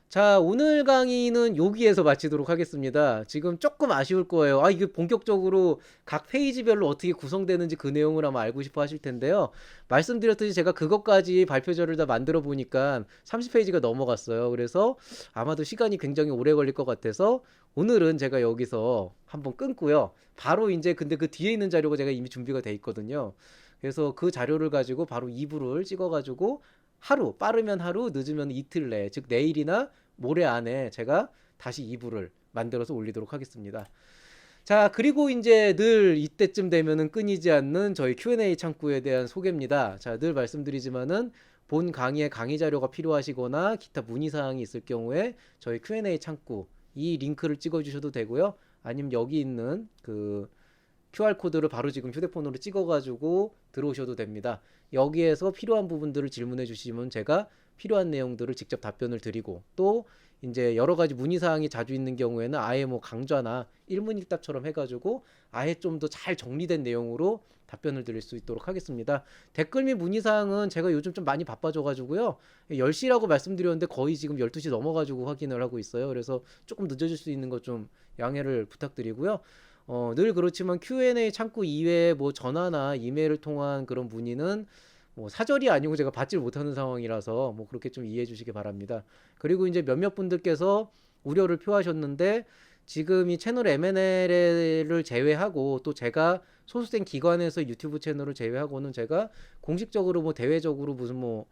A: 자, 오늘 강의는 여기에서 마치도록 하겠습니다. 지금 조금 아쉬울 거예요. 아, 이게 본격적으로 각 페이지별로 어떻게 구성되는지 그 내용을 아마 알고 싶어 하실 텐데요. 말씀드렸듯이 제가 그것까지 발표자를 다 만들어 보니까 30페이지가 넘어갔어요. 그래서 아마도 시간이 굉장히 오래 걸릴 것 같아서 오늘은 제가 여기서 한번 끊고요. 바로 이제 근데 그 뒤에 있는 자료가 제가 이미 준비가 돼 있거든요. 그래서 그 자료를 가지고 바로 2부를 찍어가지고 하루, 빠르면 하루, 늦으면 이틀 내, 즉 내일이나 모레 안에 제가 다시 2부를 만들어서 올리도록 하겠습니다. 자, 그리고 이제 늘 이때쯤 되면은 끊이지 않는 저희 Q&A 창구에 대한 소개입니다. 자, 늘 말씀드리지만은 본 강의의 강의 자료가 필요하시거나 기타 문의사항이 있을 경우에 저희 Q&A 창구 이 링크를 찍어주셔도 되고요. 아니면 여기 있는 그 QR코드를 바로 지금 휴대폰으로 찍어가지고 들어오셔도 됩니다. 여기에서 필요한 부분들을 질문해 주시면 제가 필요한 내용들을 직접 답변을 드리고 또 이제 여러 가지 문의사항이 자주 있는 경우에는 아예 뭐 강좌나 일문일답처럼 해가지고 아예 좀 더 잘 정리된 내용으로 답변을 드릴 수 있도록 하겠습니다. 댓글 및 문의사항은 제가 요즘 좀 많이 바빠져가지고요. 10시라고 말씀드렸는데 거의 지금 12시 넘어가지고 확인을 하고 있어요. 그래서 조금 늦어질 수 있는 것 좀 양해를 부탁드리고요. 늘 그렇지만 Q&A 창구 이외에 뭐 전화나 이메일을 통한 그런 문의는 뭐 사절이 아니고 제가 받질 못하는 상황이라서 뭐 그렇게 좀 이해해 주시기 바랍니다. 그리고 이제 몇몇 분들께서 우려를 표하셨는데 지금 이 채널 M&L을 제외하고 또 제가 소속된 기관에서 유튜브 채널을 제외하고는 제가 공식적으로 뭐 대외적으로 무슨 뭐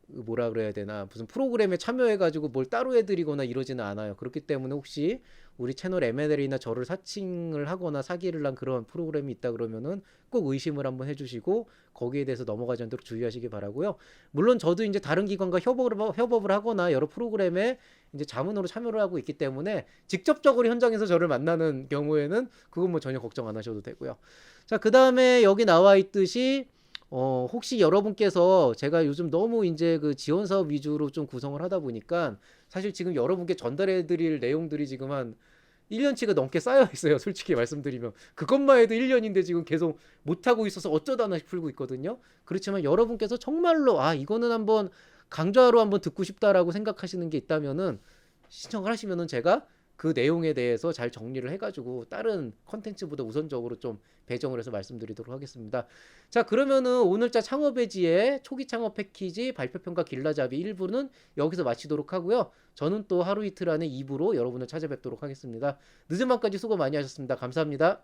A: 뭐라 그래야 되나 무슨 프로그램에 참여해가지고 뭘 따로 해드리거나 이러지는 않아요. 그렇기 때문에 혹시 우리 채널 M&L이나 저를 사칭을 하거나 사기를 한 그런 프로그램이 있다 그러면은 꼭 의심을 한번 해주시고 거기에 대해서 넘어가지 않도록 주의하시기 바라고요. 물론 저도 이제 다른 기관과 협업을 하거나 여러 프로그램에 이제 자문으로 참여를 하고 있기 때문에 직접적으로 현장에서 저를 만나는 경우에는 그건 뭐 전혀 걱정 안 하셔도 되고요. 자, 그 다음에 여기 나와 있듯이 혹시 여러분께서 제가 요즘 너무 이제 그 지원 사업 위주로 좀 구성을 하다 보니까 사실 지금 여러분께 전달해 드릴 내용들이 지금 한 1년치가 넘게 쌓여 있어요. 솔직히 말씀드리면. 그것만 해도 1년인데 지금 계속 못하고 있어서 어쩌다 하나씩 풀고 있거든요. 그렇지만 여러분께서 정말로 이거는 한번 강좌로 한번 듣고 싶다라고 생각하시는 게 있다면은 신청을 하시면은 제가 그 내용에 대해서 잘 정리를 해가지고 다른 컨텐츠보다 우선적으로 좀 배정을 해서 말씀드리도록 하겠습니다. 자, 그러면은 오늘자 창업의 지혜 초기 창업 패키지 발표평가 길라잡이 1부는 여기서 마치도록 하고요. 저는 또 하루 이틀 안에 2부로 여러분을 찾아뵙도록 하겠습니다. 늦은 밤까지 수고 많이 하셨습니다. 감사합니다.